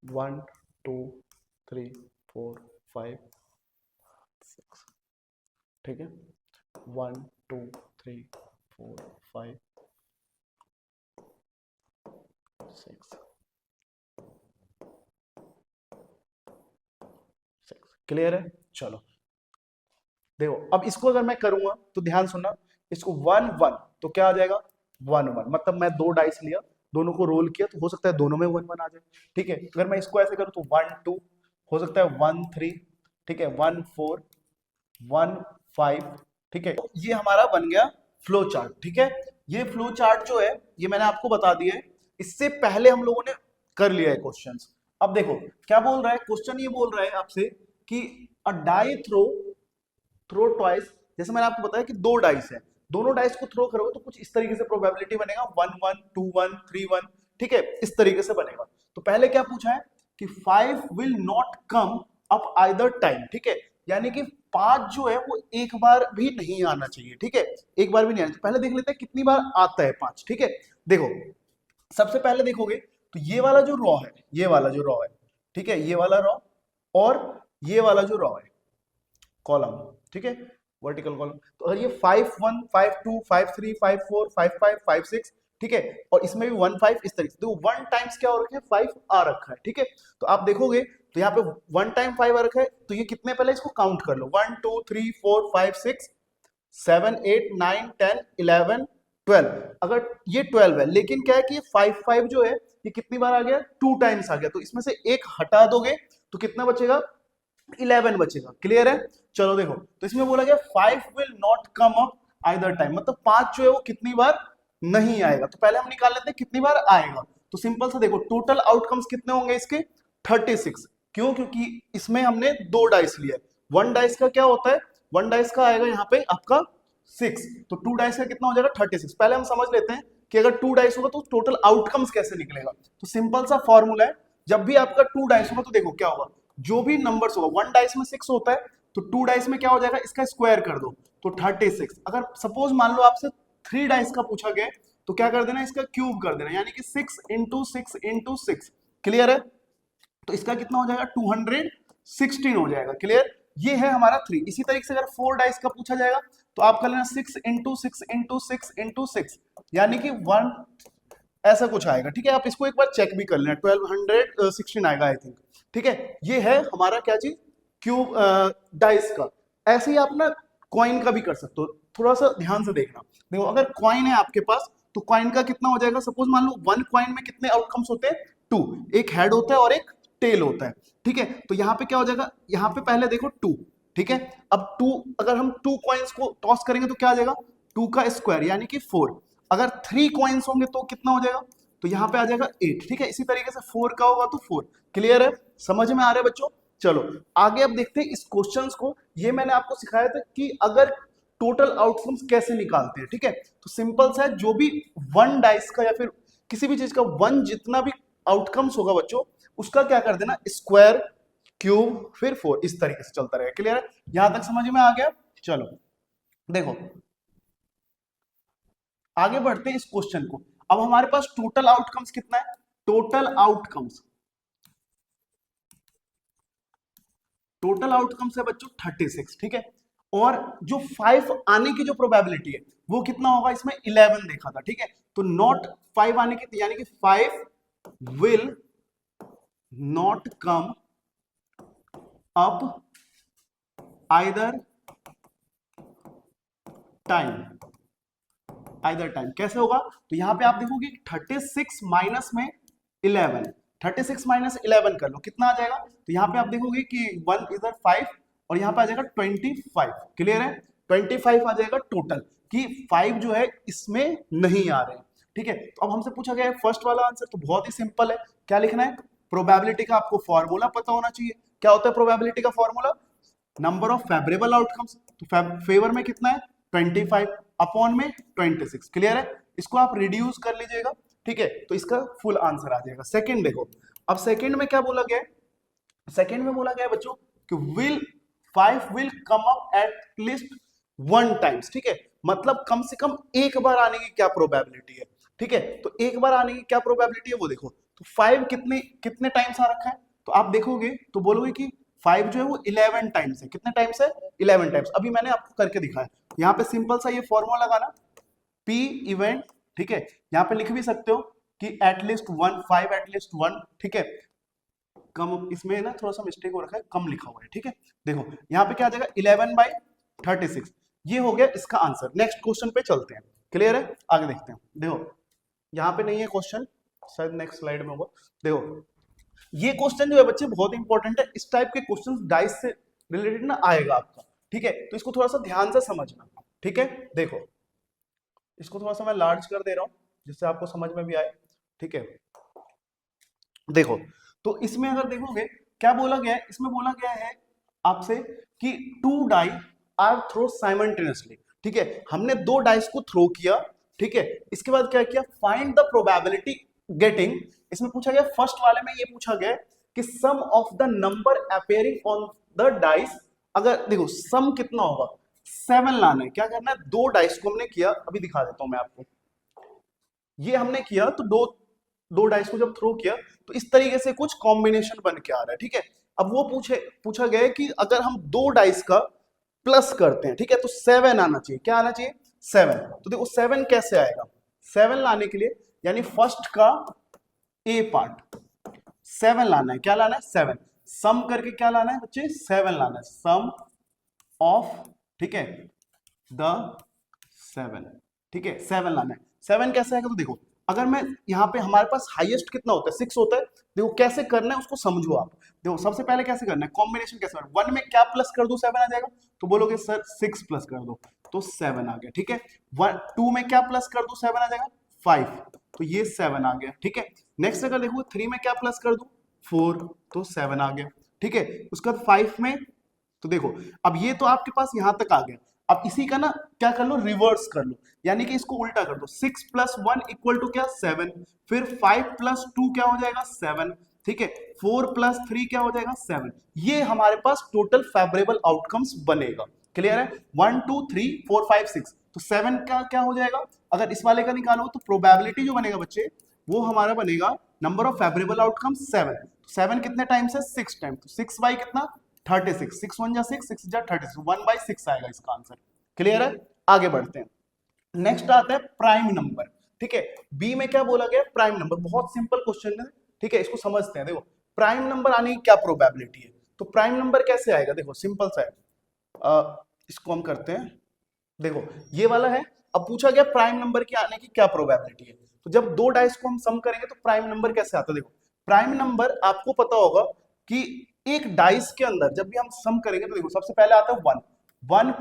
1, 2, 3, 4, 5, 6, ठीक है, 1, 2, 3, 4, 5, 6, क्लियर है। चलो देखो, अब इसको अगर मैं करूंगा तो ध्यान सुनना, इसको 1, 1, तो क्या आ जाएगा, 1, 1, मतलब मैं 2 डाइस लिया, दोनों को रोल किया, तो हो सकता है दोनों में 1, 1 आ जाए, ठीक है। अगर मैं इसको ऐसे करूं तो 1, 2, हो सकता है 1, 3, ठीक है, 1, 4, 1, 5, ठीक है। ये हमारा बन गया फ्लो चार्ट, ठीक है। ये फ्लो चार्ट जो है, ये मैंने आपको बता दिया है, इससे पहले हम लोगों ने कर लिया है क्वेश्चंस। अब देखो क्या बोल रहा है क्वेश्चन, ये बोल रहा है आपसे कि अ डाई थ्रो ट्वाइस, जैसे मैंने आपको बताया कि 2 डाइस है, दोनों डाइस को थ्रो करोगे तो कुछ इस तरीके से प्रोबेबिलिटी बनेगा, 1, 1, 2, 1, 3, 1, ठीक है, इस तरीके से बनेगा। तो पहले क्या पूछा है कि 5 will not come up either time, ठीक है, यानी कि 5 जो है वो एक बार भी नहीं आना चाहिए, ठीक है, एक बार भी नहीं आना चाहिए। पहले देख लेते हैं कितनी बार आता है 5, ठीक है। देखो, सबसे पहले देखोगे तो ये वाला जो रॉ है, ये वाला जो रॉ है, ठीक है, ये वाला रॉ और ये वाला जो रॉ है, कॉलम, ठीक है, वर्टिकल कॉलम। तो अगर ये 5, 1, 5, 2, 5, 3, 5, 4, 5, 5, 5, 6, ठीक है, और इसमें भी 1, 5, इस तरीके से, तो 1 टाइम्स क्या हो रखा है, 5 आ रखा है, ठीक है। तो आप देखोगे तो यहाँ पे 1 टाइम 5 आ रखा है, तो ये कितने, पहले इसको काउंट कर लो, 1, 2, 3, 4, 5, 6, 7, 8, 9, 10, 11, 12। अगर ये 12 है, लेकिन क्या है कि ये 5, 5 जो है ये कितनी बार आ गया, 2 टाइम्स आ गया, तो इसमें से एक हटा दोगे तो कितना बचेगा, 11 बचेगा। क्लियर है। चलो देखो, तो इसमें बोला गया 5 will not come up either time, मतलब 5 जो है वो कितनी बार नहीं आएगा। तो पहले हम निकाल लेते हैं कितनी बार आएगा, तो सिंपल सा देखो टोटल आउटकम्स कितने होंगे इसके 36। क्यों? क्योंकि इसमें हमने 2 डाइस लिया है। 1 डाइस का क्या होता है, 1 डाइस का आएगा यहाँ पे आपका 6, तो 2 डाइस का कितना हो जाएगा 36। पहले हम समझ लेते हैं कि अगर 2 डाइस होगा तो टोटल आउटकम्स कैसे निकलेगा। तो सिंपल सा फॉर्मूला है, जब भी आपका 2 डाइस होगा तो देखो क्या होगा, जो भी नंबर्स होगा 1 डाइस में 6 होता है तो 2 डाइस में क्या हो जाएगा, इसका स्क्वायर कर दो तो 36। अगर सपोज मान लो आपसे 3 डाइस का पूछा गया तो क्या कर देना, इसका क्यूब कर देना, यानी कि 6 इंटू 6 इंटू 6। क्लियर है? तो इसका कितना हो जाएगा 216 हो जाएगा। क्लियर? ये है हमारा 3। इसी तरीके से अगर 4 डाइस का पूछा जाएगा तो आप कर लेना 6 इंटू 6 इंटू 6 इंटू 6, यानी कि 1 ऐसा कुछ आएगा। ठीक है, आप इसको एक बार चेक भी कर लेना, 1216 आएगा आई थिंक। ठीक है, ये है हमारा क्या चीज, क्यूब डाइस का। ऐसे ही आप ना कॉइन का भी कर सकते हो, थोड़ा सा ध्यान से देखना। देखो अगर कॉइन है आपके पास तो कॉइन का कितना हो जाएगा, सपोज मान लो 1 कॉइन में कितने आउटकम्स होते हैं 2, एक हेड होता है और एक टेल होता है। ठीक है, तो यहाँ पे क्या हो जाएगा, यहाँ पे पहले देखो 2। ठीक है, अब 2 अगर हम 2 कॉइन्स को टॉस करेंगे तो क्या आ जाएगा 2 का स्क्वायर यानी कि 4। अगर 3 कॉइन्स होंगे तो कितना हो जाएगा, तो यहाँ पे आ जाएगा 8। ठीक है, इसी तरीके से 4 का होगा तो 4। क्लियर है? समझ में आ रहा है बच्चों? चलो आगे अब देखते हैं इस क्वेश्चंस को। ये मैंने आपको सिखाया था कि अगर टोटल आउटकम्स कैसे निकालते हैं। ठीक है, तो सिंपल सा है, जो भी 1 डाइस का या फिर किसी भी चीज का 1 जितना भी आउटकम्स होगा बच्चों, उसका क्या कर देना स्क्वायर, क्यूब, फिर 4, इस तरीके से चलता रहेगा। क्लियर है? यहां तक समझ में आ गया? चलो देखो आगे बढ़ते हैं इस क्वेश्चन को। अब हमारे पास टोटल आउटकम्स कितना है, टोटल आउटकम्स है बच्चों 36। ठीक है, और जो 5 आने की जो प्रोबेबिलिटी है वो कितना होगा, इसमें 11 देखा था। ठीक है, तो नॉट 5 आने की, यानी कि 5 will not come up either time. कैसे होगा, तो यहां पे आप देखोगे 36 माइनस में 11, 36 माइनस 11 कर लो कितना आ जाएगा, तो यहाँ पे आप देखोगे कि 1 इधर 5 और यहाँ पे आ जाएगा 25। क्लियर है? 25 आ जाएगा टोटल, कि 5 जो है इसमें नहीं आ रहे हैं। ठीक है, तो अब हमसे पूछा गया है फर्स्ट वाला आंसर, तो बहुत ही सिंपल है। क्या लिखना है, प्रोबेबिलिटी का आपको फॉर्मूला पता होना चाहिए। क्या होता है प्रोबेबिलिटी का formula, number of favourable outcomes. तो फेवर में कितना है 25 अपॉन में 26। क्लियर है? इसको आप रिड्यूस कर लीजिएगा। ठीक है, तो इसका फुल आंसर आ जाएगा। सेकंड देखो, अब सेकंड में क्या बोला गया है, सेकंड में बोला गया है बच्चों कि 5 will come up at least 1 times. ठीक है, मतलब कम से कम एक बार आने की क्या प्रोबेबिलिटी है। ठीक है, तो एक बार आने की क्या प्रोबेबिलिटी है वो देखो, तो 5 कितने कितने टाइम्स आ रखा है, तो आप देखोगे तो बोलोगे कि 5 जो है वो 11 टाइम्स है। कितने टाइम्स है 11 टाइम्स। अभी मैंने आपको करके दिखाया, यहाँ पे सिंपल सा ये फॉर्मूला लगाना P इवेंट। ठीक है, यहाँ पे लिख भी सकते हो कि एटलीस्ट 1, 5 एटलीस्ट 1। ठीक है, कम, इसमें ना थोड़ा सा मिस्टेक हो रखा है, कम लिखा हुआ है। ठीक है, देखो यहाँ पे क्या आ जाएगा 11/36। ये हो गया इसका आंसर। नेक्स्ट क्वेश्चन पे चलते हैं। क्लियर है? आगे देखते हैं। देखो यहाँ पे नहीं है क्वेश्चन, शायद नेक्स्ट स्लाइड में होगा। देखो ये क्वेश्चन जो है बच्चे बहुत इंपॉर्टेंट है। इस टाइप के क्वेश्चन डाइस से रिलेटेड ना आएगा आपका। ठीक है, तो इसको थोड़ा सा ध्यान से समझना। ठीक है, देखो इसको थोड़ा सा मैं लार्ज कर दे रहा हूं जिससे आपको समझ में भी आए। ठीक है, देखो तो इसमें अगर देखोगे क्या बोला गया है, इसमें बोला गया है आपसे कि 2 डाई आर थ्रो साइमल्टेनियसली। ठीक है, हमने 2 डाइस को थ्रो किया। ठीक है, इसके बाद क्या किया, फाइंड द प्रोबेबिलिटी गेटिंग। इसमें पूछा गया फर्स्ट वाले में ये पूछा गया कि sum of the number appearing on the dice. अगर देखो सम कितना होगा 7 लाना है। क्या करना है, 2 डाइस को हमने किया, अभी दिखा देता हूं मैं आपको। ये हमने किया तो दो डाइस को जब थ्रो किया तो इस तरीके से कुछ कॉम्बिनेशन बन के आ रहा है। ठीक है, अब वो पूछा गया है कि अगर हम 2 डाइस का प्लस करते हैं, ठीक है, तो 7 आना चाहिए। क्या आना चाहिए 7। तो देखो 7 कैसे आएगा, 7 लाने के लिए यानी फर्स्ट का ए पार्ट 7 लाना है। क्या लाना है 7, सम करके क्या लाना है बच्चे 7 लाना है, सम ऑफ, ठीक है, द 7। ठीक है, 7 लाना है। 7 कैसे आएगा, तो देखो अगर मैं यहाँ पे हमारे पास हाईएस्ट कितना होता है 6 होता है। देखो कैसे करना है उसको समझो आप। देखो सबसे पहले कैसे करना है, कॉम्बिनेशन कैसे करना है, 1 में क्या प्लस कर दो 7 आ जाएगा, तो बोलोगे सर 6 प्लस कर दो तो 7 आ गया। ठीक है, 2 में क्या प्लस कर दो 7 आ जाएगा, 5, तो ये 7 आ गया, ठीक है। नेक्स्ट अगर देखो 3 में क्या प्लस कर दूं, 4, तो 7 आ गया, ठीक है। उसके बाद 5 में, तो देखो अब ये तो आपके पास यहां तक आ गया। अब इसी का ना क्या कर लो, रिवर्स कर लो, यानी कि इसको उल्टा कर दो। 6 + 1 इक्वल टू क्या, 7। फिर 5 + 2 क्या हो जाएगा, 7, ठीक है। 4 + 3 क्या हो जाएगा, 7। ये हमारे पास टोटल फेवरेबल आउटकम्स बनेगा। क्लियर है, 1 2 3 4 5 6, तो 7 का क्या हो जाएगा। अगर इस वाले का निकालो तो प्रोबेबिलिटी जो बनेगा बच्चे, वो हमारा बनेगा नंबर ऑफ फेवरेबल आउटकम 7। 7 कितने टाइम्स है, 6 टाइम, तो 6 बाई कितना, 36। 6 1 जा 6, 6 जा 36, 1/6 आएगा इसका आंसर। क्लियर है, आगे बढ़ते हैं। नेक्स्ट आता है प्राइम नंबर, ठीक है। बी में क्या बोला गया, प्राइम नंबर। बहुत सिंपल क्वेश्चन है, ठीक है, इसको समझते हैं। देखो प्राइम नंबर आने की क्या प्रोबेबिलिटी है, तो प्राइम नंबर कैसे आएगा, देखो सिंपल सा है। इसको हम करते हैं, देखो ये वाला है। अब पूछा गया प्राइम नंबर के आने की क्या प्रोबेबिलिटी है, तो जब दो डाइस को हम सम करेंगे तो प्राइम नंबर कैसे आता है। देखो प्राइम नंबर आपको पता होगा कि एक डाइस के अंदर जब भी हम सम करेंगे तो देखो सबसे पहले आता है 1, 1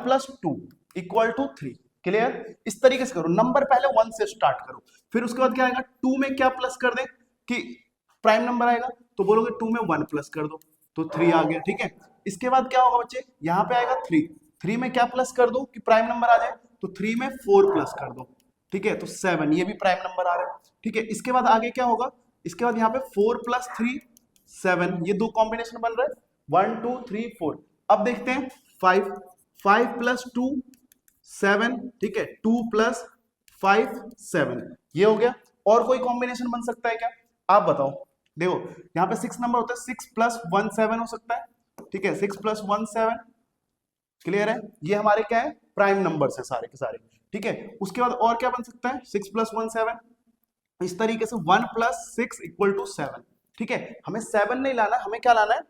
+ 2 = 3। क्लियर, इस तरीके से करो, नंबर पहले 1 से स्टार्ट करो, फिर उसके बाद क्या आएगा, 2 में क्या प्लस कर दे कि प्राइम नंबर आएगा, तो बोलोगे 2 में 1 प्लस कर दो, तो 3 आ गया, ठीक है। इसके बाद क्या होगा बच्चे, यहाँ पे आएगा 3 में क्या प्लस कर दो कि प्राइम नंबर आ जाए, तो 3 में 4 प्लस कर दो, ठीक है, तो 7, ये भी प्राइम नंबर आ रहा है, ठीक है। इसके बाद आगे क्या होगा, इसके बाद यहाँ पे 4 + 3 7, ये दो कॉम्बिनेशन बन रहा है, 1 2 3 4। अब देखते हैं 5 + 2 7, ठीक है, 2 + 5 7, ये हो गया। और कोई कॉम्बिनेशन बन सकता है क्या, आप बताओ। देखो यहाँ पे 6 नंबर होता है, 6 + 1 7 हो सकता है, ठीक है, 6 + 1 7। क्लियर है, ये हमारे क्या है, प्राइम नंबर है सारे के सारे, ठीक है। उसके बाद और क्या बन सकता है, 6 + 1 7, इस तरीके से 1 + 6 = 7, ठीक है। हमें 7 नहीं लाना, हमें क्या लाना है,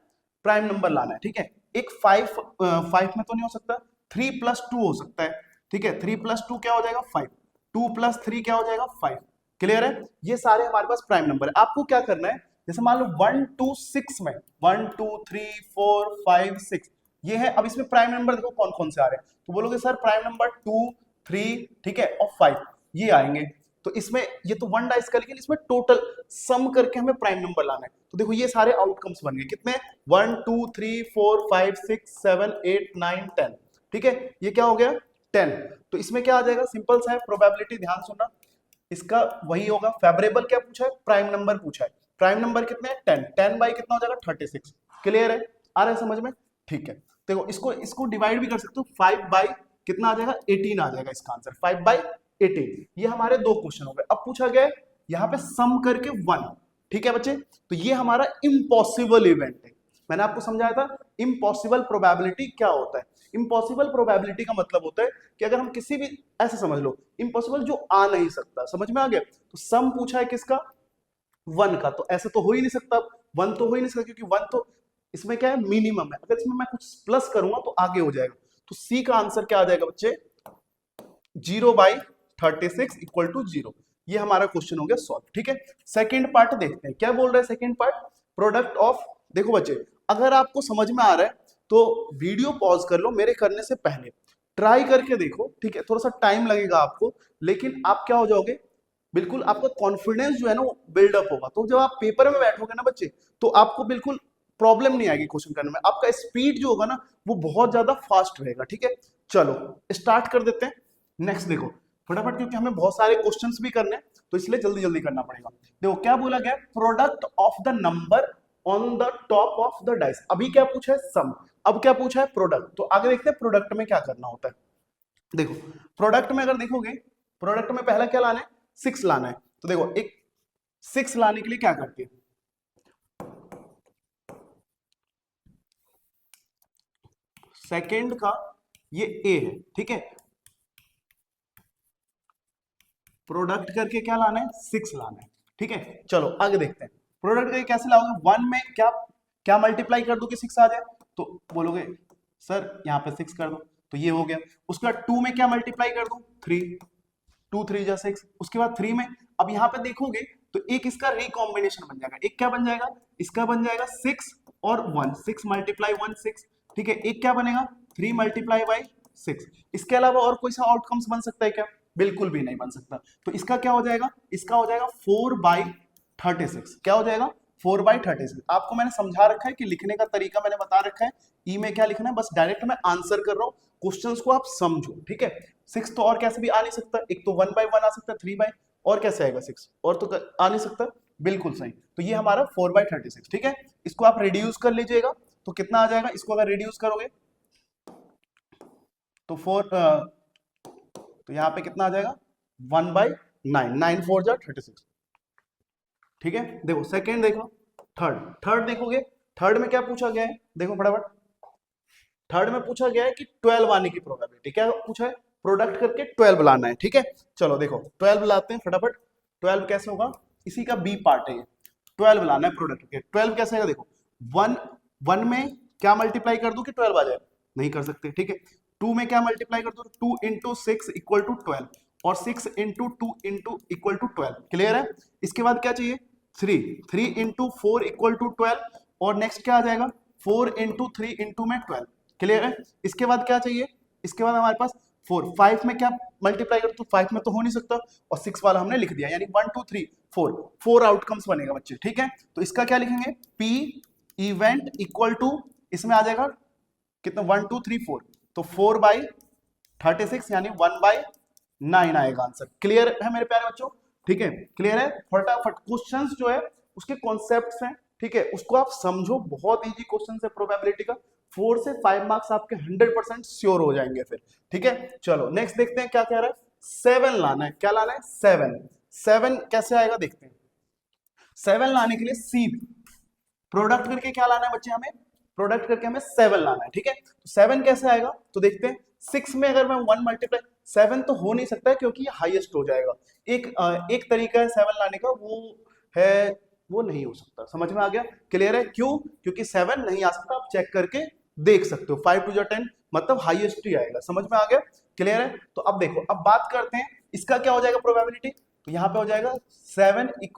प्राइम नंबर लाना है, ठीक है। एक 5 में तो नहीं हो सकता, 3 + 2 हो सकता है, ठीक है। 3 + 2 क्या हो जाएगा, 5। 2 + 3 क्या हो जाएगा, 5। क्लियर है, ये सारे हमारे पास प्राइम नंबर है। आपको क्या करना है, जैसे मान लो 1 2 6 में 1 2 3 4 5 6 ये है। अब इसमें प्राइम नंबर देखो कौन कौन से आ रहे हैं, तो बोलोगे सर प्राइम नंबर 2 3, ठीक है, और 5 ये आएंगे। तो इसमें ये तो वन डाइस का, लेकिन इसमें टोटल सम करके हमें प्राइम नंबर लाना है। तो देखो ये सारे आउटकम्स बन गए कितने, 1 2 3 4 5 6 7 8 9 10, ठीक है, ये क्या हो गया 10। तो इसमें क्या आ जाएगा, सिंपल सा है, प्रोबेबिलिटी ध्यान सुनना, इसका वही होगा। फेवरेबल क्या पूछा है, प्राइम नंबर पूछा है। प्राइम नंबर कितने, 10, 10 बाई कितना हो जाएगा, 36। क्लियर है, आ रहा है समझ में, ठीक है। देखो इसको इसको डिवाइड भी कर सकते हो, 5 बाई कितना आ जाएगा, 18 आ जाएगा इसका आंसर, 5/18। ये हमारे दो क्वेश्चन हो गए। अब पूछा गया है यहाँ पे सम करके 1, ठीक है बच्चे, तो ये हमारा इम्पॉसिबल इवेंट है। मैंने आपको समझाया था इम्पॉसिबल प्रोबेबिलिटी क्या होता है। इम्पॉसिबल प्रोबेबिलिटी का मतलब होता है कि अगर हम किसी भी, ऐसे समझ लो इम्पॉसिबल जो आ नहीं सकता, समझ में आ गया। तो सम पूछा है किसका, 1 का, तो ऐसे तो हो ही नहीं सकता, 1 तो हो ही नहीं सकता, क्योंकि 1 तो इसमें क्या है, मिनिमम है। अगर इसमें मैं कुछ प्लस करूंगा तो आगे हो जाएगा। तो सी का आंसर क्या आ जाएगा बच्चे, 0/36 = 0। ये हमारा क्वेश्चन हो गया सॉल्व, ठीक है। सेकंड पार्ट देखते हैं क्या बोल रहा है सेकंड पार्ट, प्रोडक्ट ऑफ। देखो बच्चे अगर आपको समझ में आ रहा है तो वीडियो पॉज कर लो, मेरे करने से पहले ट्राई करके देखो, ठीक है। थोड़ा सा टाइम लगेगा आपको, लेकिन आप क्या हो जाओगे, बिल्कुल आपका कॉन्फिडेंस जो है ना वो बिल्डअप होगा। तो जब आप पेपर में बैठोगे ना बच्चे, तो आपको बिल्कुल प्रॉब्लम नहीं आएगी क्वेश्चन करने में, आपका स्पीड जो होगा ना वो बहुत ज्यादा फास्ट रहेगा, ठीक है। चलो स्टार्ट कर देते हैं। नेक्स्ट देखो फटाफट, क्योंकि हमें बहुत सारे क्वेश्चंस भी करने हैं, तो इसलिए जल्दी जल्दी करना पड़ेगा। देखो क्या बोला गया, product of the number on the top of the dice. अभी क्या पूछा है, सम। अब क्या पूछा है, प्रोडक्ट। तो आगे देखते हैं प्रोडक्ट में क्या करना होता है। देखो प्रोडक्ट में अगर देखोगे, प्रोडक्ट में पहला क्या लाना है, 6 लाना है। तो देखो एक 6 लाने के लिए क्या करते हैं, सेकेंड का ये ए है, ठीक है, प्रोडक्ट करके क्या लाना है, 6 लाना है, ठीक है। चलो आगे देखते हैं प्रोडक्ट करके कैसे लाओगे। 1 में क्या क्या मल्टीप्लाई कर दो कि 6 आ जाए, तो बोलोगे सर यहाँ पे 6 कर दो, तो ये हो गया। उसके बाद 2 में क्या मल्टीप्लाई कर दो, 3, 2 3 जा 6। उसके बाद 3 में, अब यहाँ पे देखोगे तो एक इसका रिकॉम्बिनेशन बन जाएगा। एक क्या बन जाएगा, इसका बन जाएगा 6 और 1, 6 × 1 6, ठीक है। एक क्या बनेगा, 3 × 6। इसके अलावा और कोई सा आउटकम्स बन सकता है क्या, बिल्कुल भी नहीं बन सकता। तो इसका क्या हो जाएगा, इसका हो जाएगा 4/36। क्या हो जाएगा 4/36। आपको मैंने समझा रखा है कि लिखने का तरीका मैंने बता रखा है, ई में क्या लिखना है, बस डायरेक्ट मैं आंसर कर रहा हूं, क्वेश्चंस को आप समझो, ठीक है। 6 तो और कैसे भी आ नहीं सकता, एक तो 1/1 आ सकता है, 3 और कैसे आएगा 6, और तो आ नहीं सकता, बिल्कुल सही। तो ये हमारा 4/36, ठीक है। इसको आप रिड्यूस कर लीजिएगा तो कितना आ जाएगा, इसको अगर रिड्यूस करोगे तो 4, तो यहाँ पे कितना आ जाएगा 1/9, 9×4=36, ठीक है। देखो सेकेंड, देखो थर्ड देखोगे, थर्ड में क्या पूछा गया है, देखो फटाफट। थर्ड में पूछा गया है कि 12 आने की प्रोबेबिलिटी, क्या पूछा है, प्रोडक्ट करके 12 लाना है, ठीक है। चलो देखो 12 लाते हैं फटाफट। 12 कैसे होगा, इसी का बी पार्ट है ये, 12 लाना है प्रोडक्ट करके। 12 कैसे आएगा, देखो 1 में क्या मल्टीप्लाई कर दूं कि 12 आ जाए, नहीं कर सकते, ठीक है। 2 में क्या मल्टीप्लाई कर दो, 2 × 6 = 12, और 6 × 2 = 12, क्लियर है। इसके बाद क्या चाहिए, 3 × 4 = 12, और नेक्स्ट क्या आ जाएगा, 4 × 3 × में 12, क्लियर है। इसके बाद क्या चाहिए, इसके बाद हमारे पास 4, 5 में क्या मल्टीप्लाई कर, तो 5 में तो हो नहीं सकता, और 6 वाला हमने लिख दिया, यानी 1 2 3 4 आउटकम्स बनेगा बच्चे, ठीक है। तो इसका क्या लिखेंगे, पी इवेंट इक्वल टू, इसमें आ जाएगा कितना 1 2 3 4, तो 4/36 यानी 1/9 आएगा आंसर। क्लियर है मेरे प्यारे बच्चों, ठीक है, क्लियर है। फटाफट क्वेश्चंस जो है उसके कॉन्सेप्ट्स हैं, ठीक है, उसको आप समझो, बहुत इजी क्वेश्चन है प्रोबेबिलिटी का। 4 से 5 मार्क्स आपके 100% श्योर हो जाएंगे फिर, ठीक है। चलो नेक्स्ट देखते हैं क्या कह रहा है, 7 लाना है, क्या लाना है 7 कैसे आएगा देखते हैं। 7 लाने के लिए सी प्रोडक्ट करके क्या लाना है बच्चे, हमें प्रोडक्ट करके हमें 7 लाना है, ठीक है। तो 7 कैसे आएगा, तो देखते हैं। 6 में अगर मैं 1 मल्टीप्लाई, 7 तो हो नहीं सकता है क्योंकि ये हाईएस्ट हो जाएगा। एक तरीका है 7 लाने का, वो है, वो नहीं हो सकता, समझ में आ गया, क्लियर है। क्यों, क्योंकि 7 नहीं आ सकता, आप चेक करके देख सकते हो, 5 2 10 मतलब हाईएस्ट ही आएगा, समझ में आ गया, क्लियर है। तो अब देखो, अब बात करते हैं इसका क्या हो जाएगा प्रोबेबिलिटी, तो यहाँ पे हो जाएगा 7 =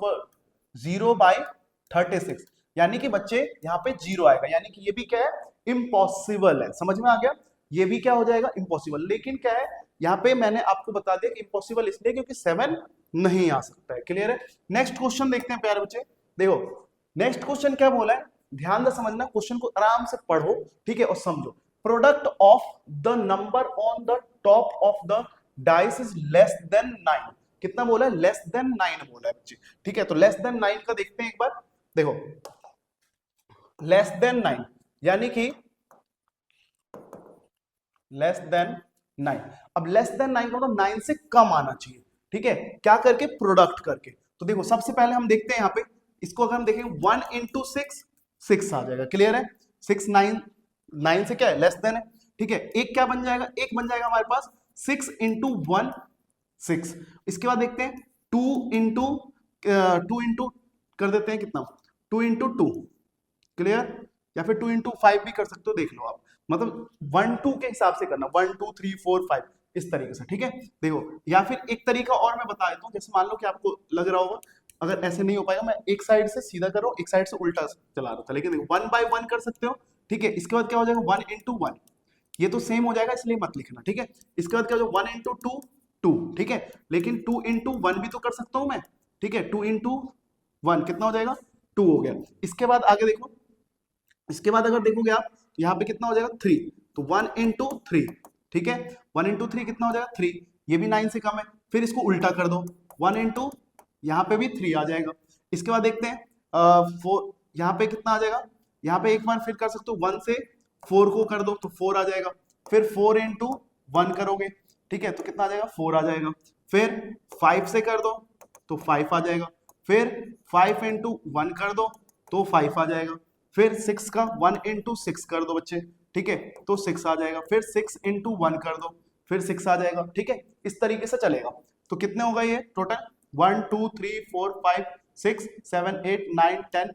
0/36, यानी कि बच्चे यहाँ पे 0 आएगा, यानी कि ये भी क्या है, इम्पॉसिबल है, समझ में आ गया। ये भी क्या हो जाएगा, इम्पॉसिबल। लेकिन क्या है, यहाँ पे मैंने आपको बता दिया कि इम्पॉसिबल इसलिए क्योंकि 7 नहीं आ सकता है, क्लियर है। नेक्स्ट क्वेश्चन देखते हैं प्यारे बच्चे, देखो नेक्स्ट क्वेश्चन क्या बोला है, ध्यान से समझना, क्वेश्चन को आराम से पढ़ो, ठीक है, और समझो। Product of the number on the top of the dice is less than 9, कितना बोला है, लेस देन 9 बोला है बच्चे, ठीक है। तो लेस देन 9 का देखते हैं एक बार, देखो लेस देन 9 यानी कि लेस देन 9, अब लेस देन 9 का मतलब 9 से कम आना चाहिए, ठीक है, क्या करके, प्रोडक्ट करके। तो देखो सबसे पहले हम देखते हैं यहाँ पे, इसको अगर हम देखें 1 × 6 6 आ जाएगा, क्लियर है। 6 9 से क्या है, लेस देन है, ठीक है। एक क्या बन जाएगा, एक बन जाएगा हमारे पास 6 × 1 6। इसके बाद देखते हैं 2 इंटू कर देते हैं कितना, 2 × 2, क्लियर, या फिर 2 × 5 भी कर सकते हो, देख लो आप, मतलब 1 2 के हिसाब से करना, 1 2 3 4 5 इस तरीके से, ठीक है। देखो या फिर एक तरीका और मैं बता देता हूँ, जैसे मान लो कि आपको लग रहा होगा अगर ऐसे नहीं हो पाएगा, मैं एक साइड से सीधा कर रहा हूँ, एक साइड से उल्टा चला रहा था, लेकिन देखो 1/1 कर सकते हो, ठीक है। इसके बाद क्या हो जाएगा 1 × 1, ये तो सेम हो जाएगा इसलिए मत लिखना, ठीक है। इसके बाद क्या हो जाएगा 1 × 2 2, ठीक है, लेकिन 2 × 1 भी तो कर सकता हूं मैं, ठीक है। 2 × 1 कितना हो जाएगा, 2 हो गया। इसके बाद आगे देखो, इसके बाद अगर देखोगे आप तो यहाँ पे कितना हो जाएगा 3, तो 1 × 3, ठीक है, 1 × 3 कितना हो जाएगा 3, ये भी 9 से कम है, फिर इसको उल्टा कर दो, 1 × यहाँ पे भी 3 आ जाएगा। इसके बाद देखते हैं 4, यहाँ पे कितना आ जाएगा, यहाँ पे एक बार फिर कर सकते हो 1 से 4 को कर दो तो 4 आ जाएगा, फिर 4 × 1 करोगे, ठीक है, तो कितना आ जाएगा 4 आ जाएगा, फिर 5 से कर दो तो 5 आ जाएगा, फिर 5 × 1 कर दो तो 5 आ जाएगा, फिर 6 का 1 × 6 कर दो बच्चे, ठीक है, तो 6 आ जाएगा, फिर 6 × 1 कर दो, फिर 6 आ जाएगा, ठीक है। इस तरीके से चलेगा। तो कितने हो गए ये टोटल, 1 2 3 4 5 6 7 8 9 10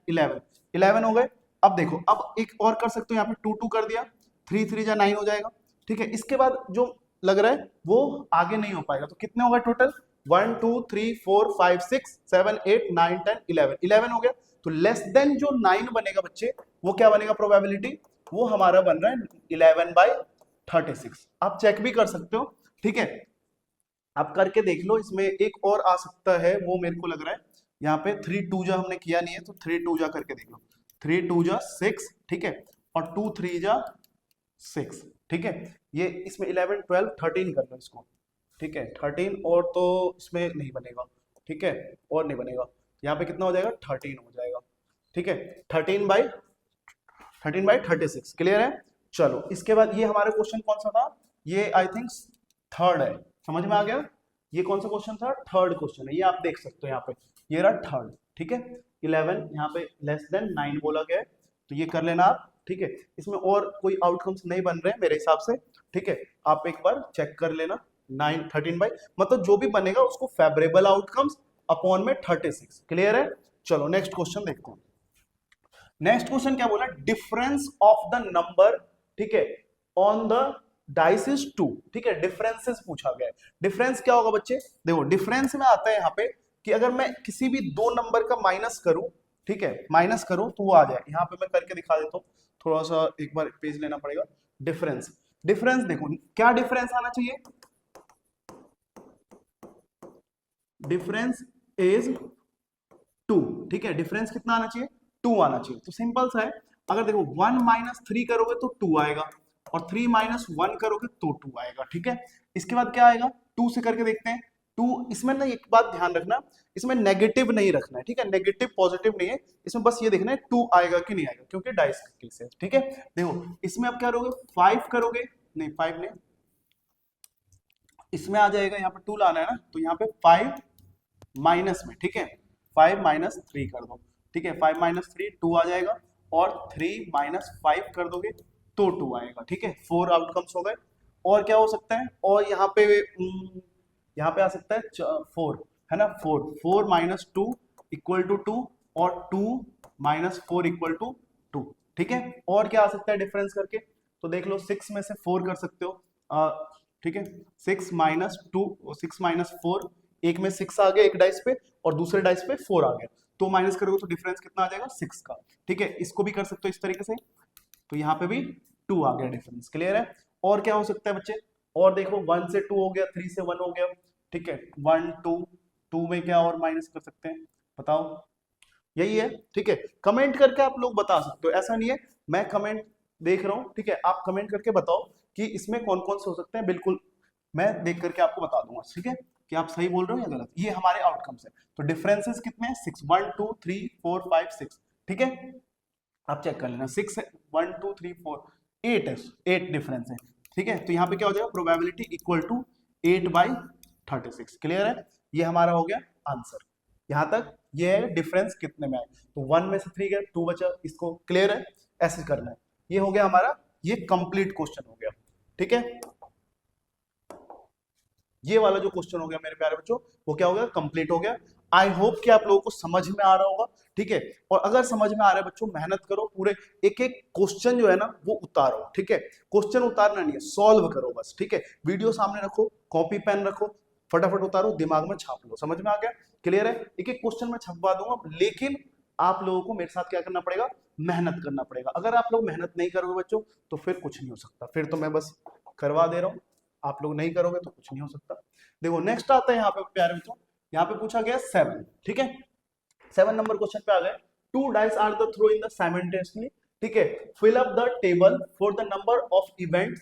11 हो गए। अब देखो, अब एक और कर सकते हो, यहाँ पे 2 2 कर दिया, 3 3 जा 9 हो जाएगा, ठीक है। इसके बाद जो लग रहा है वो आगे नहीं हो पाएगा, तो कितने हो गए टोटल, 1 2 3 4 5 6 7 8 9 10 11 हो गया। तो लेस देन जो 9 बनेगा बच्चे, वो क्या बनेगा प्रोबेबिलिटी, वो हमारा बन रहा है 11/36। आप चेक भी कर सकते हो, ठीक है। आप करके देख लो, इसमें एक और आ सकता है, वो मेरे को लग रहा है यहाँ पे 3 2 जा हमने किया नहीं है, तो 3 2 जा करके देख लो। 3 2 जा 6, ठीक है, और 2 3 जा 6, ठीक है। ये इसमें 11 12 13 कर लो इसको, ठीक है, 13, और तो इसमें नहीं बनेगा, ठीक है, और नहीं बनेगा। यहाँ पे कितना हो जाएगा, 13 हो जाएगा, ठीक है, 13/36, क्लियर है। चलो इसके बाद ये हमारे क्वेश्चन कौन सा था, ये आई थिंक थर्ड है, समझ में आ गया। ये कौन सा क्वेश्चन था, थर्ड क्वेश्चन है, ये आप देख सकते हो यहाँ पे, ये रहा थर्ड, ठीक है। 11 यहाँ पे लेस देन 9 बोला गया है, तो ये कर लेना आप, ठीक है। इसमें और कोई आउटकम्स नहीं बन रहे हैं मेरे हिसाब से, ठीक है, आप एक बार चेक कर लेना। 9 13 बाई मतलब जो भी बनेगा उसको फेवरेबल आउटकम्स अपॉन में 36, क्लियर है। चलो नेक्स्ट क्वेश्चन देखते हैं। नेक्स्ट क्वेश्चन क्या बोला, डिफरेंस ऑफ द नंबर, ठीक है, ऑन द डाइस इज 2, ठीक है, डिफरेंसेस पूछा गया है। डिफरेंस क्या होगा बच्चे, देखो डिफरेंस में आता है यहाँ पे कि अगर मैं किसी भी दो नंबर का माइनस करूं, ठीक है, माइनस करूं तो वो आ जाए। यहाँ पे मैं करके दिखा देता हूँ, थोड़ा सा एक बार पेज लेना पड़ेगा। डिफरेंस, डिफरेंस देखो क्या डिफरेंस आना चाहिए, डिफरेंस इज 2, ठीक है, डिफरेंस कितना आना चाहिए, 2 आना चाहिए। तो सिंपल सा है, अगर देखो 1 - 3 करोगे तो 2 आएगा, और 3 - 1 करोगे तो 2 आएगा, ठीक है। इसके बाद क्या आएगा, 2 से करके देखते हैं। 2 इसमें ना एक बात ध्यान रखना, इसमें नेगेटिव नहीं रखना है, ठीक है, नेगेटिव पॉजिटिव नहीं है, इसमें बस ये देखना है 2 आएगा कि नहीं आएगा, क्योंकि डाइस का केस है, ठीक है। देखो इसमें आप क्या करोगे, 5 करोगे, नहीं 5 नहीं, इसमें आ जाएगा, यहाँ पे 2 लाना है ना, तो यहाँ पे 5 माइनस में, ठीक है, 5 - 3 कर दो, ठीक है, 5 - 3 2 आ जाएगा, और 3 - 5 कर दोगे तो 2 आएगा, ठीक है। 4 आउटकम्स हो गए। और क्या हो सकता है, और यहाँ पे आ सकता है 4, है ना, 4 - 2 इक्वल टू 2, और 2 - 4 इक्वल टू 2, ठीक है। और क्या आ सकता है डिफरेंस करके, तो देख लो 6 में से 4 कर सकते हो, ठीक है, 6 - 2 6 - 4, एक में 6 आ गया एक डाइस पे, और दूसरे डाइस पे 4 आ गया, तो माइनस करोगे तो डिफरेंस कितना आ जाएगा, 6 का, ठीक है। इसको भी कर सकते हो इस तरीके से, तो यहाँ पे भी 2 आ गया डिफरेंस, क्लियर है। और क्या हो सकता है बच्चे, और देखो 1 से 2 हो गया, 3 से 1 हो गया, ठीक है, 1 2 2 में क्या और माइनस कर सकते हैं, बताओ, यही है, ठीक है। कमेंट करके आप लोग बता सकते हो, ऐसा नहीं है मैं कमेंट देख रहा हूँ, ठीक है, आप कमेंट करके बताओ कि इसमें कौन कौन से हो सकते हैं, बिल्कुल मैं देख करके आपको बता दूंगा, ठीक है, कि आप सही बोल रहे हो या गलत। ये हमारे आउटकम्स है, तो डिफरेंसेस कितने हैं, 6 1 2 3 4 5 6, ठीक है, आप चेक कर लेना, 6 है, 1 2 3 4 8 है, 8 डिफरेंस है, ठीक है। तो यहाँ पे क्या हो जाएगा, प्रोबेबिलिटी इक्वल टू 8/36, क्लियर है। ये हमारा हो गया आंसर, यहाँ तक ये है डिफरेंस कितने में आए, तो 1 में से 3 गए, 2 बचा, इसको क्लियर है, ऐसे करना है। ये हो गया हमारा, ये कंप्लीट क्वेश्चन हो गया, ठीक है। ये वाला जो क्वेश्चन हो गया मेरे प्यारे बच्चों, वो क्या हो गया, कंप्लीट हो गया। आई होप कि आप लोगों को समझ में आ रहा होगा, ठीक है। और अगर समझ में आ रहा है बच्चों, मेहनत करो, पूरे एक एक क्वेश्चन जो है ना वो उतारो, ठीक है। क्वेश्चन उतारना नहीं है, सॉल्व करो बस, ठीक है। वीडियो सामने रखो, कॉपी पेन रखो, फटाफट उतारो, दिमाग में छाप लो, समझ में आ गया, क्लियर है। एक एक क्वेश्चन में छपवा दूंगा, लेकिन आप लोगों को मेरे साथ क्या करना पड़ेगा, मेहनत करना पड़ेगा। अगर आप लोग मेहनत नहीं करोगे बच्चों, तो फिर कुछ नहीं हो सकता, फिर तो मैं बस करवा दे रहा हूँ, आप लोग नहीं करोगे तो कुछ नहीं हो सकता। देखो नेक्स्ट आता है यहाँ पे प्यारे बच्चों, यहाँ पे पूछा गया 7, ठीक है, 7 नंबर क्वेश्चन पे आ गए। 2 dice are the throw in the simultaneously, ठीक है, fill up the table for the number of events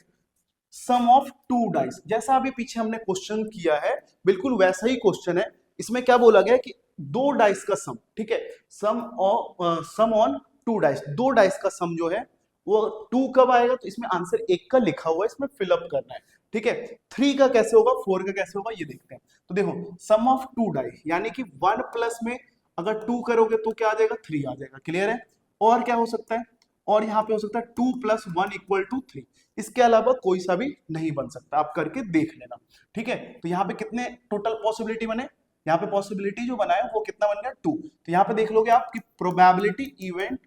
sum of 2 dice. जैसा अभी पीछे हमने क्वेश्चन किया है, बिल्कुल वैसा ही क्वेश्चन है। इसमें क्या बोला गया कि 2 डाइस का सम, ठीक है, सम ऑन 2 डाइस, 2 डाइस का सम जो है वो 2 कब आएगा, तो इसमें आंसर 1 का लिखा हुआ है, इसमें फिलअप करना है, ठीक है। 3 का कैसे होगा, 4 का कैसे होगा, ये देखते हैं। तो देखो सम ऑफ 2 डाई, यानी कि 1 प्लस में अगर 2 करोगे तो क्या आ जाएगा, 3 आ जाएगा, क्लियर है। और क्या हो सकता है, और यहाँ पे हो सकता है 2 + 1 = 3, इसके अलावा कोई सा भी नहीं बन सकता, आप करके देख लेना, ठीक है। तो यहाँ पे कितने टोटल पॉसिबिलिटी बने, यहाँ पे पॉसिबिलिटी जो बनाया वो कितना बन गया, 2। तो यहाँ पे देख लोगे आप कि probability event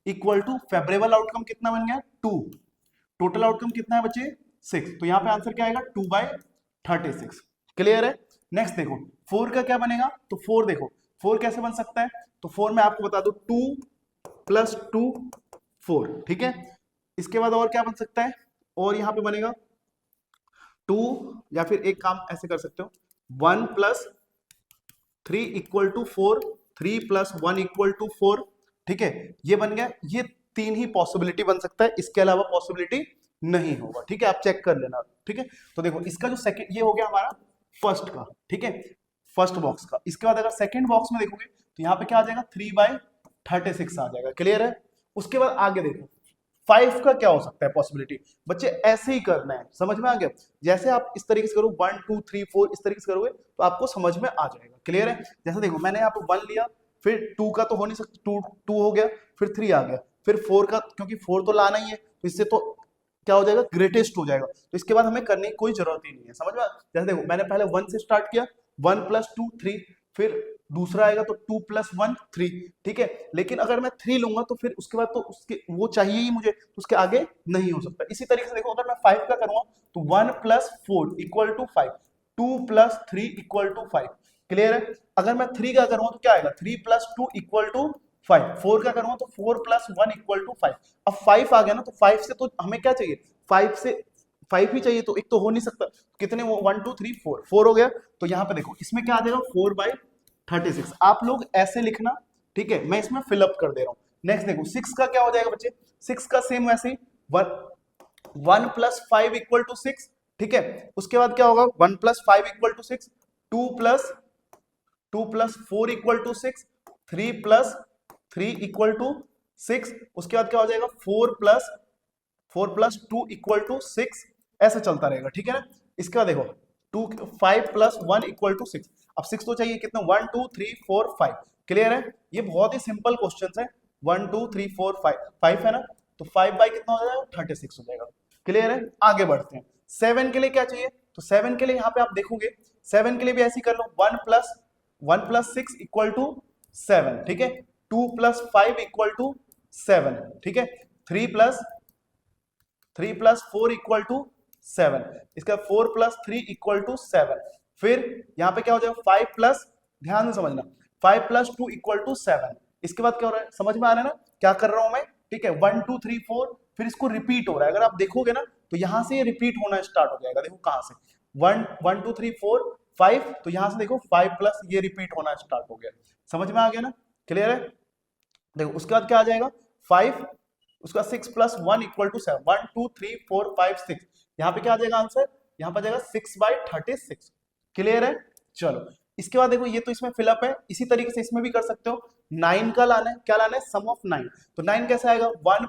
equal to favourable outcome कितना बन गया, 2। टोटल आउटकम कितना है बच्चे, 6। तो यहाँ पे आंसर क्या आएगा, 2/36, क्लियर है। नेक्स्ट देखो 4 का क्या बनेगा, तो 4 देखो 4 कैसे बन सकता है, तो 4 में आपको बता दो 2 + 2 4, ठीक है। इसके बाद और क्या बन सकता है, और यहाँ पे बनेगा 2, या फिर एक काम ऐसे कर सकते हो, 1 plus 3 equal to 4, 3 plus 1 equal to 4, ठीक है, ये बन गया। ये तीन ही पॉसिबिलिटी बन सकता है, इसके अलावा पॉसिबिलिटी नहीं होगा, ठीक है, आप चेक कर लेना, ठीक है। तो देखो इसका जो सेकंड, ये हो गया हमारा फर्स्ट का, ठीक है, फर्स्ट बॉक्स का। इसके बाद अगर सेकंड बॉक्स में देखोगे तो यहाँ पे क्या आ जाएगा, 3/36 आ जाएगा, क्लियर है। उसके बाद आगे देखो 5 का क्या हो सकता है पॉसिबिलिटी, बच्चे ऐसे ही करना है, समझ में आ गया। जैसे आप इस तरीके से करो 1 2 3 4 इस तरीके से करोगे तो आपको समझ में आ जाएगा, क्लियर है। जैसे देखो मैंने यहाँ पे 1 लिया, फिर 2 का तो हो नहीं सकता, 2 हो गया, फिर 3 आ गया, फिर 4 का, क्योंकि 4 तो लाना ही है, तो इससे तो क्या हो जाएगा, ग्रेटेस्ट हो जाएगा, तो इसके बाद हमें करने की कोई जरूरत ही नहीं है, समझ में जैसे देखो मैंने पहले 1 से स्टार्ट किया, 1 प्लस 2 3, फिर दूसरा आएगा तो 2 प्लस 1 3, ठीक है। लेकिन अगर मैं 3 लूंगा तो फिर उसके बाद तो उसके वो चाहिए ही मुझे, तो उसके आगे नहीं हो सकता। इसी तरीके से देखो अगर मैं 5 का करूंगा तो 1 plus 4 equal to 5, 2 plus 3 equal to 5, clear है। अगर मैं 3 का करूंगा तो क्या आएगा, 3 प्लस 2 इक्वल टू 5, 4 का करूंगा तो 4 प्लस 1 इक्वल टू 5। अब 5 आ गया ना, तो 5 से तो हमें क्या चाहिए, 5 से 5 ही चाहिए, तो एक तो हो नहीं सकता, कितने वो 1 2 3 4, 4 हो गया। तो यहाँ पे देखो इसमें क्या आ जाएगा, 4/36। आप लोग ऐसे लिखना, ठीक है, मैं इसमें फिलअप कर दे रहा हूँ। नेक्स्ट देखो 6 का क्या हो जाएगा बच्चे, 6 का सेम वैसे ही 1 प्लस 5 इक्वल टू 6, ठीक है। उसके बाद क्या होगा, 1 plus 5 equal to 6, 2 plus 4 equal to 6, 3 plus 3 equal to 6, उसके बाद क्या हो जाएगा, 4 प्लस 2 इक्वल टू 6, ऐसे चलता रहेगा, ठीक है ना। इसके बाद देखो 5 प्लस 1 इक्वल टू 6, अब 6 तो चाहिए, कितना 1 2 3 4 5, क्लियर है। ये बहुत ही सिंपल क्वेश्चन है, 1 2 3 4 5, 5 है ना, तो 5 बाई कितना हो जाएगा, 36 हो जाएगा, क्लियर है। आगे बढ़ते हैं, 7 के लिए क्या चाहिए, तो 7 के लिए यहाँ पे आप देखोगे 7 के लिए भी ऐसे ही कर लो, 1 प्लस 6 इक्वल टू 7, ठीक है, 2 प्लस 5 इक्वल टू 7, ठीक है, 3 प्लस 4 इक्वल टू 7, इसका 4 प्लस 3 इक्वल टू 7, फिर यहाँ पे क्या हो जाएगा 5 प्लस, ध्यान से समझना, 5 प्लस 2 इक्वल टू 7, इसके बाद क्या हो रहा है, समझ में आ रहा है ना क्या कर रहा हूं मैं, ठीक है, 1 2 3 4, फिर इसको रिपीट हो रहा है, अगर आप देखोगे ना तो यहां से ये रिपीट होना स्टार्ट हो जाएगा, देखो कहां से, 1 2 3 4 5, तो यहां से देखो 5 प्लस ये रिपीट होना स्टार्ट हो गया, समझ में आ गया ना, क्लियर है। देखो उसके बाद क्या आ जाएगा 5, उसका 6 प्लस 1 इक्वल टू 7, 1 2 3 4 5 6, यहाँ पे क्या आ जाएगा आंसर, यहाँ पर जाएगा 6/36, क्लियर है। चलो इसके बाद देखो ये तो इसमें फिलअप है, इसी तरीके से इसमें भी कर सकते हो, 9 का लाना है, क्या लाना है, सम ऑफ 9, तो 9 कैसे आएगा, 1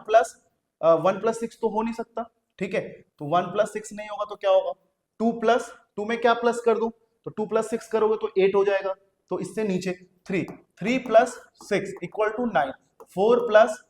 प्लस 6 तो हो नहीं सकता, ठीक है, तो 1 प्लस 6 नहीं होगा तो क्या होगा, 2 प्लस 2 में क्या प्लस कर दूं, तो 2 प्लस 6 करोगे तो 8 हो जाएगा, तो इससे नीचे 3 plus 6 equal to 9, 4 plus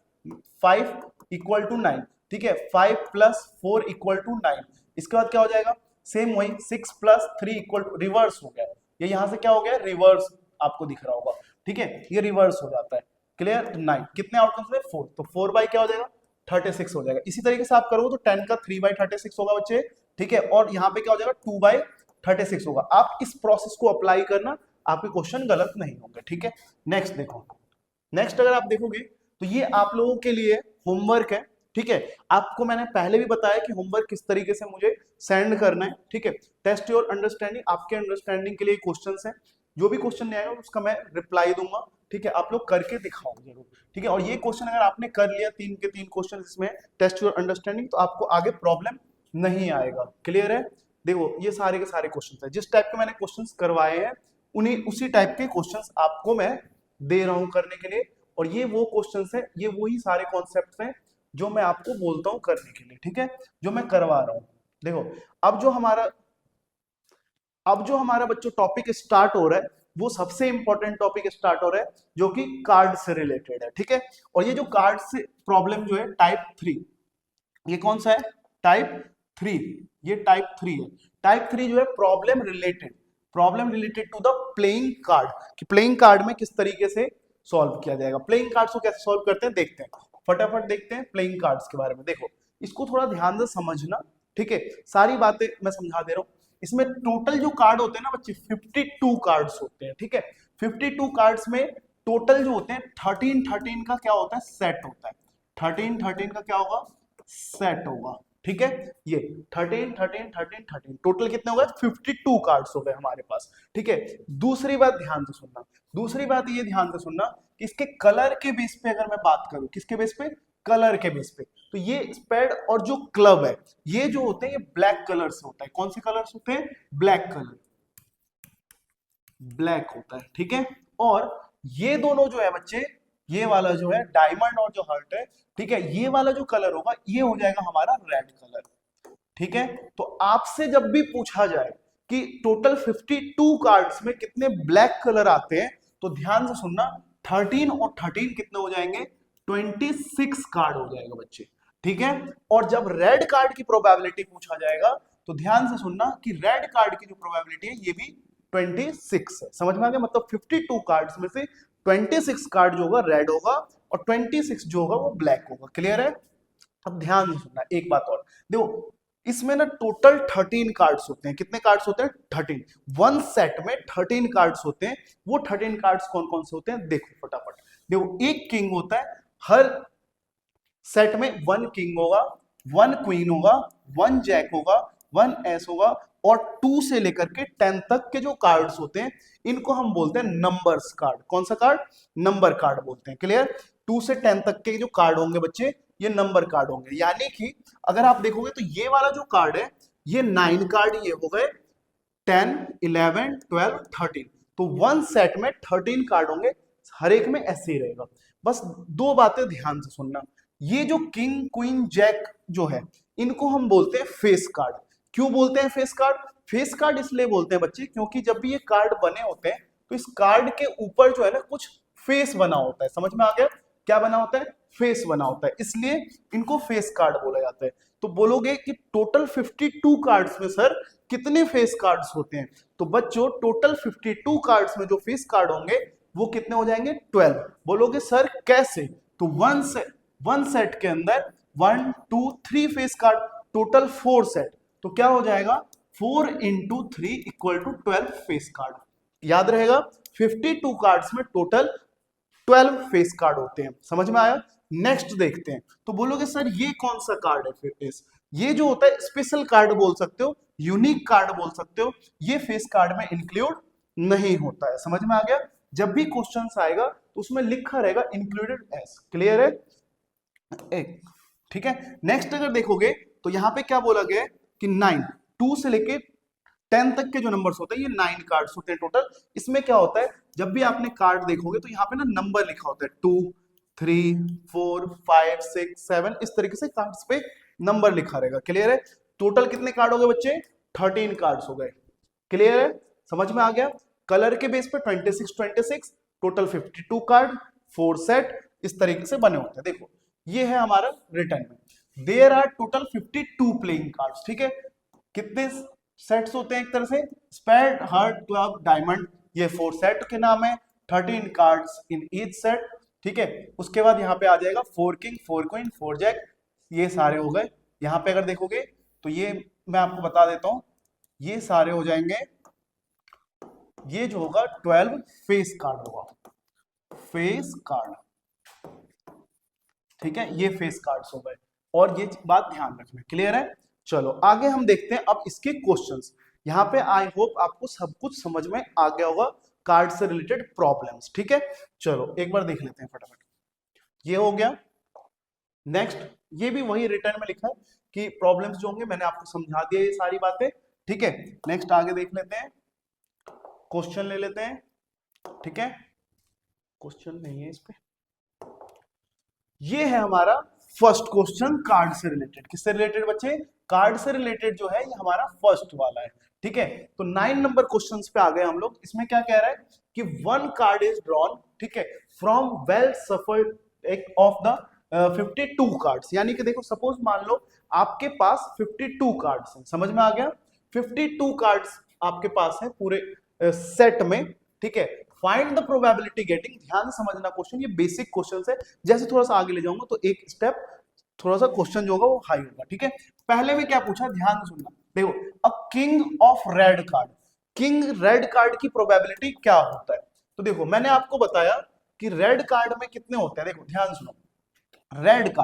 5 equal to 9, ठीक है, 5 प्लस 4 इक्वल टू 9, इसके बाद क्या हो जाएगा, सेम वही 6 प्लस 3 इक्वल टू, रिवर्स हो गया, ये यहां से क्या हो गया, रिवर्स आपको दिख रहा होगा, ठीक है, ये रिवर्स हो जाता है, क्लियर। 9 कितने आउटकम्स में, 4, तो 4 बाई क्या हो जाएगा, 36 हो जाएगा। इसी तरीके से आप करोगे तो 10 का 3/36 होगा बच्चे, ठीक है, और यहाँ पे क्या हो जाएगा 2/36 होगा। आप इस प्रोसेस को अप्लाई करना, आपके क्वेश्चन गलत नहीं होंगे, ठीक है। नेक्स्ट देखो, नेक्स्ट अगर आप देखोगे तो ये आप लोगों के लिए होमवर्क है, ठीक है, आपको मैंने पहले भी बताया कि होमवर्क किस तरीके से मुझे सेंड करना है, ठीक है, टेस्ट योर अंडरस्टैंडिंग, आपके अंडरस्टैंडिंग के लिए क्वेश्चंस हैं, जो भी क्वेश्चन नहीं आएगा उसका मैं रिप्लाई दूंगा, ठीक है, आप लोग करके दिखाओ जरूर, ठीक है, और ये क्वेश्चन अगर आपने कर लिया 3 के 3 क्वेश्चन इसमें टेस्ट योर अंडरस्टैंडिंग, तो आपको आगे प्रॉब्लम नहीं आएगा, क्लियर है। देखो ये सारे के सारे क्वेश्चन है, जिस टाइप के मैंने क्वेश्चन करवाए हैं उन्हीं उसी टाइप के क्वेश्चन आपको मैं दे रहा हूं करने के लिए, और ये वो क्वेश्चंस है, ये वही सारे कॉन्सेप्ट्स हैं जो मैं आपको बोलता हूं करने के लिए, ठीक है, जो मैं करवा रहा हूं। देखो अब जो हमारा बच्चों टॉपिक स्टार्ट हो रहा है वो सबसे इंपॉर्टेंट टॉपिक स्टार्ट हो रहा है जो कि कार्ड से रिलेटेड है, ठीक है, और ये जो कार्ड से प्रॉब्लम जो है टाइप 3, ये कौन सा है, टाइप 3, ये टाइप 3 है। टाइप 3 जो है problem related to the playing card, कि प्लेइंग कार्ड में किस तरीके से सॉल्व किया जाएगा, प्लेइंग कार्ड्स को कैसे सॉल्व करते हैं देखते हैं, फटाफट देखते हैं प्लेइंग कार्ड्स के बारे में। देखो इसको थोड़ा ध्यान से समझना, ठीक है, सारी बातें मैं समझा दे रहा हूं। इसमें टोटल जो कार्ड होते हैं ना बच्चे 52 कार्ड्स होते हैं, ठीक है, 52 कार्ड्स में टोटल जो होते हैं 13 का क्या होता है, सेट होता है, 13 का क्या होगा, सेट होगा, ठीक है, ये 13 13 13 13 टोटल कितने हो गए? 52 कार्ड्स हो गए हमारे पास। ठीक है, दूसरी बात ध्यान से सुनना, दूसरी बात ये ध्यान से सुनना कि इसके कलर के बेस पे अगर मैं बात करूं, किसके बेस पे? कलर के बेस पे, तो ये स्पेड और जो क्लब है ये जो होते हैं ये ब्लैक कलर से होता है। कौन से कलर से होते हैं? ब्लैक कलर, ब्लैक होता है। ठीक है, और ये दोनों जो है बच्चे, ये वाला जो है डायमंड और जो हर्ट है, ठीक है, ये वाला जो कलर होगा ये हो जाएगा हमारा रेड कलर। ठीक है, तो आपसे जब भी पूछा जाए कि टोटल 52 कार्ड्स में कितने ब्लैक कलर आते हैं, तो ध्यान से सुनना, 13 और 13 कितने हो जाएंगे? 26 कार्ड हो जाएगा बच्चे। ठीक है, और जब रेड कार्ड की प्रोबेबिलिटी पूछा जाएगा तो ध्यान से सुनना कि रेड कार्ड की जो प्रोबेबिलिटी है ये भी 26 है। समझ में आ गया? मतलब 52 कार्ड्स में से 26 कार्ड जो होगा रेड होगा और 26 जो होगा वो ब्लैक होगा। क्लियर है? अब ध्यान से सुनना एक बात और, देखो इसमें ना टोटल 13 कार्ड्स होते हैं। कितने कार्ड्स होते हैं? 13। वन सेट में 13 कार्ड्स होते हैं। वो 13 कार्ड्स कौन कौन से होते हैं देखो फटाफट। देखो, एक किंग होता है, हर सेट में वन किंग होगा, वन क्वीन होगा, वन जैक होगा, वन एस होगा, और 2 से लेकर के 10 तक के जो कार्ड्स होते हैं इनको हम बोलते हैं नंबर्स कार्ड। कौन सा कार्ड? नंबर कार्ड बोलते हैं। क्लियर? 2 से 10 तक के जो कार्ड होंगे बच्चे ये नंबर कार्ड होंगे। यानी कि अगर आप देखोगे तो ये वाला जो कार्ड है ये 9 कार्ड ये हो गए, 10 11 12 13, तो वन सेट में 13 कार्ड होंगे, हर एक में ऐसे ही रहेगा। बस दो बातें ध्यान से सुनना, ये जो किंग क्वीन जैक जो है इनको हम बोलते हैं फेस कार्ड। क्यों बोलते हैं फेस कार्ड? फेस कार्ड इसलिए बोलते हैं बच्चे क्योंकि जब भी ये कार्ड बने होते हैं तो इस कार्ड के ऊपर जो है ना कुछ फेस बना होता है। समझ में आ गया? क्या बना होता है? फेस बना होता है, इसलिए इनको फेस कार्ड बोला जाता है। तो बोलोगे कि टोटल 52 कार्ड्स में सर कितने फेस कार्ड्स होते हैं? तो बच्चों टोटल 52 कार्ड्स में जो फेस कार्ड होंगे वो कितने हो जाएंगे? 12। बोलोगे सर कैसे? तो वन सेट के अंदर 1 2 3 फेस कार्ड, टोटल 4 सेट, तो क्या हो जाएगा? 4 into 3 equal to 12 face card. याद रहेगा, 52 कार्ड्स में टोटल 12 फेस कार्ड होते हैं। समझ में आया? नेक्स्ट देखते हैं। तो बोलोगे सर ये कौन सा कार्ड है? फेस, ये जो होता है स्पेशल कार्ड बोल सकते हो, यूनिक कार्ड बोल सकते हो, ये फेस कार्ड में इंक्लूड नहीं होता है। समझ में आ गया? जब भी क्वेश्चन आएगा तो उसमें लिखा रहेगा इंक्लूडेड एस। क्लियर है? एक, ठीक है। नेक्स्ट अगर देखोगे तो यहाँ पे क्या बोला गया है कि 9 2 से लेके 10 तक के जो नंबर्स होते हैं ये 9 कार्ड्स होते हैं टोटल। इसमें क्या होता है, जब भी आपने कार्ड देखोगे तो यहाँ पे ना नंबर लिखा होता है 2 3 4 5 6 7, इस तरीके से कार्ड्स पे नंबर लिखा रहेगा। क्लियर है? टोटल कितने कार्ड हो गए बच्चे? 13 कार्ड्स हो गए। क्लियर है? समझ में आ गया? कलर के बेस पे 26 26, टोटल 52 कार्ड, 4 सेट, इस तरीके से बने होते हैं। देखो ये है हमारा रिटर्न में, there are total 52 playing cards. ठीक है, कितने सेट्स होते हैं? एक तरह से स्पेड हार्ट क्लब डायमंड, ये 4 सेट के नाम है, 13 कार्ड्स इन ईच सेट। ठीक है, उसके बाद यहाँ पे आ जाएगा 4 किंग 4 क्वीन 4 जैक, ये सारे हो गए। यहाँ पे अगर देखोगे तो ये मैं आपको बता देता हूं, ये सारे हो जाएंगे, ये जो होगा 12 फेस कार्ड होगा, फेस कार्ड। ठीक है, ये फेस कार्ड्स हो गए, और ये बात ध्यान रखना। क्लियर है? चलो आगे हम देखते हैं अब इसके क्वेश्चंस। यहाँ पे आई होप आपको सब कुछ समझ में आ गया होगा, कार्ड से रिलेटेड प्रॉब्लम्स। ठीक है, चलो एक बार देख लेते हैं फटाफट। ये हो गया। नेक्स्ट, ये भी वही रिटर्न में लिखा है कि प्रॉब्लम्स जो होंगे मैंने आपको समझा दिया ये सारी बातें। ठीक है, नेक्स्ट आगे देख लेते हैं, क्वेश्चन ले लेते हैं। ठीक है, क्वेश्चन नहीं है इस पे। ये है हमारा फर्स्ट क्वेश्चन कार्ड से रिलेटेड। किससे रिलेटेड बच्चे? कार्ड से रिलेटेड जो है ये हमारा फर्स्ट वाला है। ठीक है, तो 9 नंबर क्वेश्चन पे आ गए हम लोग। इसमें क्या कह रहा है कि वन कार्ड इज ड्रॉन, ठीक है, फ्रॉम वेल सफल्ड एक ऑफ द 52 कार्ड्स। यानी कि देखो सपोज मान लो आपके पास 52 कार्ड्स हैं। समझ में आ गया? 52 कार्ड्स आपके पास है पूरे सेट में। ठीक है, फाइंड द प्रोबेबिलिटी गेटिंग, ध्यान से समझना क्वेश्चन, ये बेसिक क्वेश्चन है। जैसे थोड़ा सा आगे ले जाऊंगा तो एक स्टेप थोड़ा सा क्वेश्चन जो होगा वो हाई होगा। ठीक है, पहले में क्या पूछा, ध्यान से सुनना। देखो, a king of red card, king red card की प्रोबेबिलिटी क्या होता है? तो देखो मैंने आपको बताया कि रेड कार्ड में कितने होते हैं। देखो ध्यान सुनो, रेड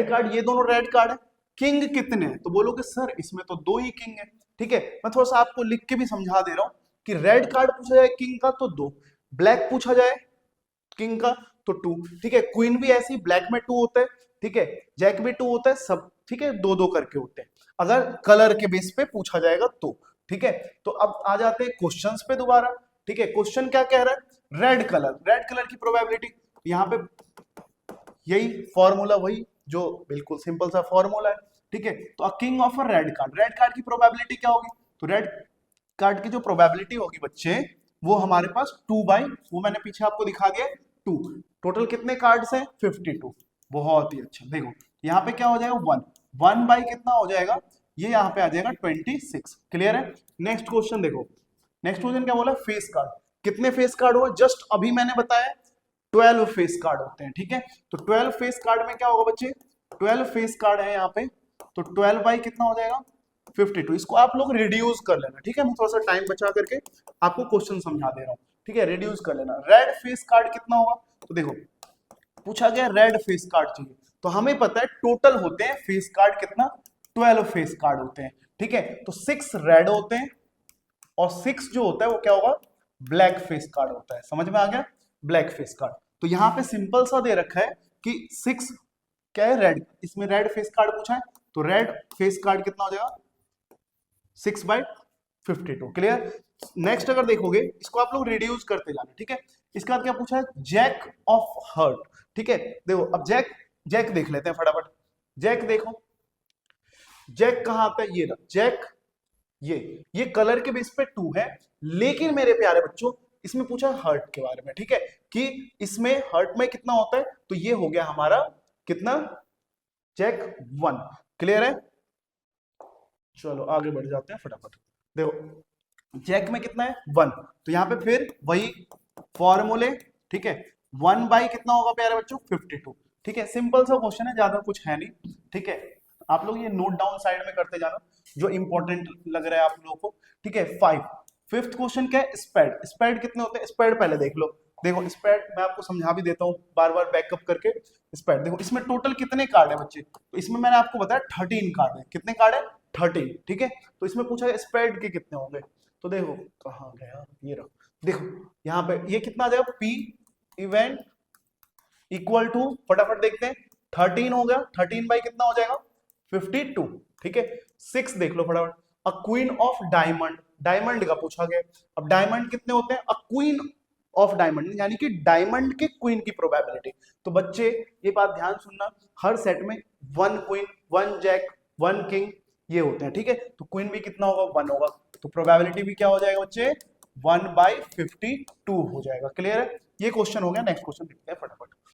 कार्ड ये दोनों रेड कार्ड है, किंग कितने हैं, तो बोलोगे सर इसमें तो 2 ही किंग है। ठीक है, मैं थोड़ा सा आपको लिख के भी समझा दे रहा हूं कि रेड कार्ड पूछा जाए किंग का तो 2, ब्लैक पूछा जाए किंग का तो 2। ठीक है, क्वीन भी ऐसी, ब्लैक में 2 होता है। ठीक है, जैक भी 2 होता है, सब ठीक है 2-2 करके होते हैं अगर कलर के बेस पे पूछा जाएगा तो। ठीक है, तो अब आ जाते हैं क्वेश्चंस पे दोबारा। ठीक है, क्वेश्चन क्या कह रहा है, रेड कलर की प्रोबेबिलिटी, यहाँ पे यही फॉर्मूला, वही जो बिल्कुल सिंपल सा फॉर्मूला है। ठीक है, तो king of a red card की प्रोबेबिलिटी क्या होगी, तो रेड कार्ड की जो प्रोबेबिलिटी होगी बच्चे वो हमारे पास 2/, वो मैंने पीछे आपको दिखा दिया 2। टोटल कितने कार्ड्स हैं 52। बहुत ही अच्छा, देखो यहाँ पे क्या हो जाएगा 1/, कितना हो जाएगा, ये यहाँ पे आ जाएगा 26। क्लियर है। नेक्स्ट क्वेश्चन देखो, नेक्स्ट क्वेश्चन क्या बोला, फेस कार्ड, कितने फेस कार्ड हुए, जस्ट अभी मैंने बताया 12 फेस कार्ड होते हैं। ठीक है, तो 12 फेस कार्ड में क्या होगा बच्चे, 12 फेस कार्ड है यहाँ पे, तो 12/, कितना हो जाएगा 52। इसको आप लोग रिड्यूस कर लेना। ठीक है, मैं थोड़ा सा टाइम बचा करके आपको क्वेश्चन समझा दे रहा हूँ। ठीक है, रिड्यूस कर लेना। रेड फेस कार्ड कितना होगा, तो देखो पूछा गया रेड फेस कार्ड चाहिए, तो हमें पता है टोटल होते हैं फेस कार्ड कितना, 12 फेस कार्ड होते हैं। ठीक है, तो 6 रेड होते हैं और 6 जो होता है वो क्या होगा, ब्लैक फेस कार्ड होता है। समझ में आ गया, ब्लैक फेस कार्ड। तो यहाँ पे सिंपल सा दे रखा है कि 6 क्या है, रेड, इसमें रेड फेस कार्ड पूछा है, तो रेड फेस कार्ड कितना हो जाएगा 6/52। क्लियर। नेक्स्ट अगर देखोगे इसको आप लोग रिड्यूस करते जाना। ठीक है, इसका क्या पूछा है, जैक ऑफ हर्ट। ठीक है, देखो अब जैक देख लेते हैं फटाफट। जैक देखो, जैक कहां आता है, ये जैक, ये कलर के बेस पे 2 है, लेकिन मेरे प्यारे बच्चों इसमें पूछा हर्ट के बारे में। ठीक है, कि इसमें हर्ट में कितना होता है, तो ये हो गया हमारा कितना, जैक 1। क्लियर है, चलो आगे बढ़ जाते हैं फटाफट। देखो जैक में कितना है 1, तो यहाँ पे फिर वही फॉर्मूले। ठीक है, 1/, कितना होगा प्यारे बच्चों 52। ठीक है, सिंपल सा क्वेश्चन है, ज्यादा कुछ है नहीं। ठीक है, आप लोग ये नोट डाउन साइड में करते जाना जो इंपॉर्टेंट लग रहा है आप लोगों को। ठीक है, 5th क्वेश्चन क्या है, स्पेड कितने होते हैं, स्पेड पहले देख लो। देखो स्पेड मैं आपको समझा भी देता हूँ बार बार बैकअप करके। स्पेड देखो, इसमें टोटल कितने कार्ड है बच्चे, तो इसमें मैंने आपको बताया 13 कार्ड है। कितने कार्ड है 13। ठीक है, तो इसमें पूछा है स्पेड के कितने होंगे, तो देखो कहाँ गया, ये रहो, देखो यहाँ पे ये कितना आ जाएगा, पी इवेंट इक्वल टू, फटाफट देखते हैं, 13 हो गया, 13/, कितना हो जाएगा 52। ठीक है, 6 देख लो फटाफट, a queen of diamond, diamond का पूछा गया। अब डायमंड कितने होते हैं, अ क्वीन ऑफ डायमंड यानी कि डायमंड के क्वीन की प्रोबेबिलिटी। तो बच्चे ये बात ध्यान सुनना, हर सेट में 1 क्वीन 1 जैक 1 किंग ये होते हैं। ठीक है, तो क्वीन भी कितना होगा 1 होगा, तो प्रोबेबिलिटी भी क्या हो जाएगा बच्चे 1/52 हो जाएगा। क्लियर है, ये क्वेश्चन हो गया। नेक्स्ट क्वेश्चन देखते हैं फटाफट।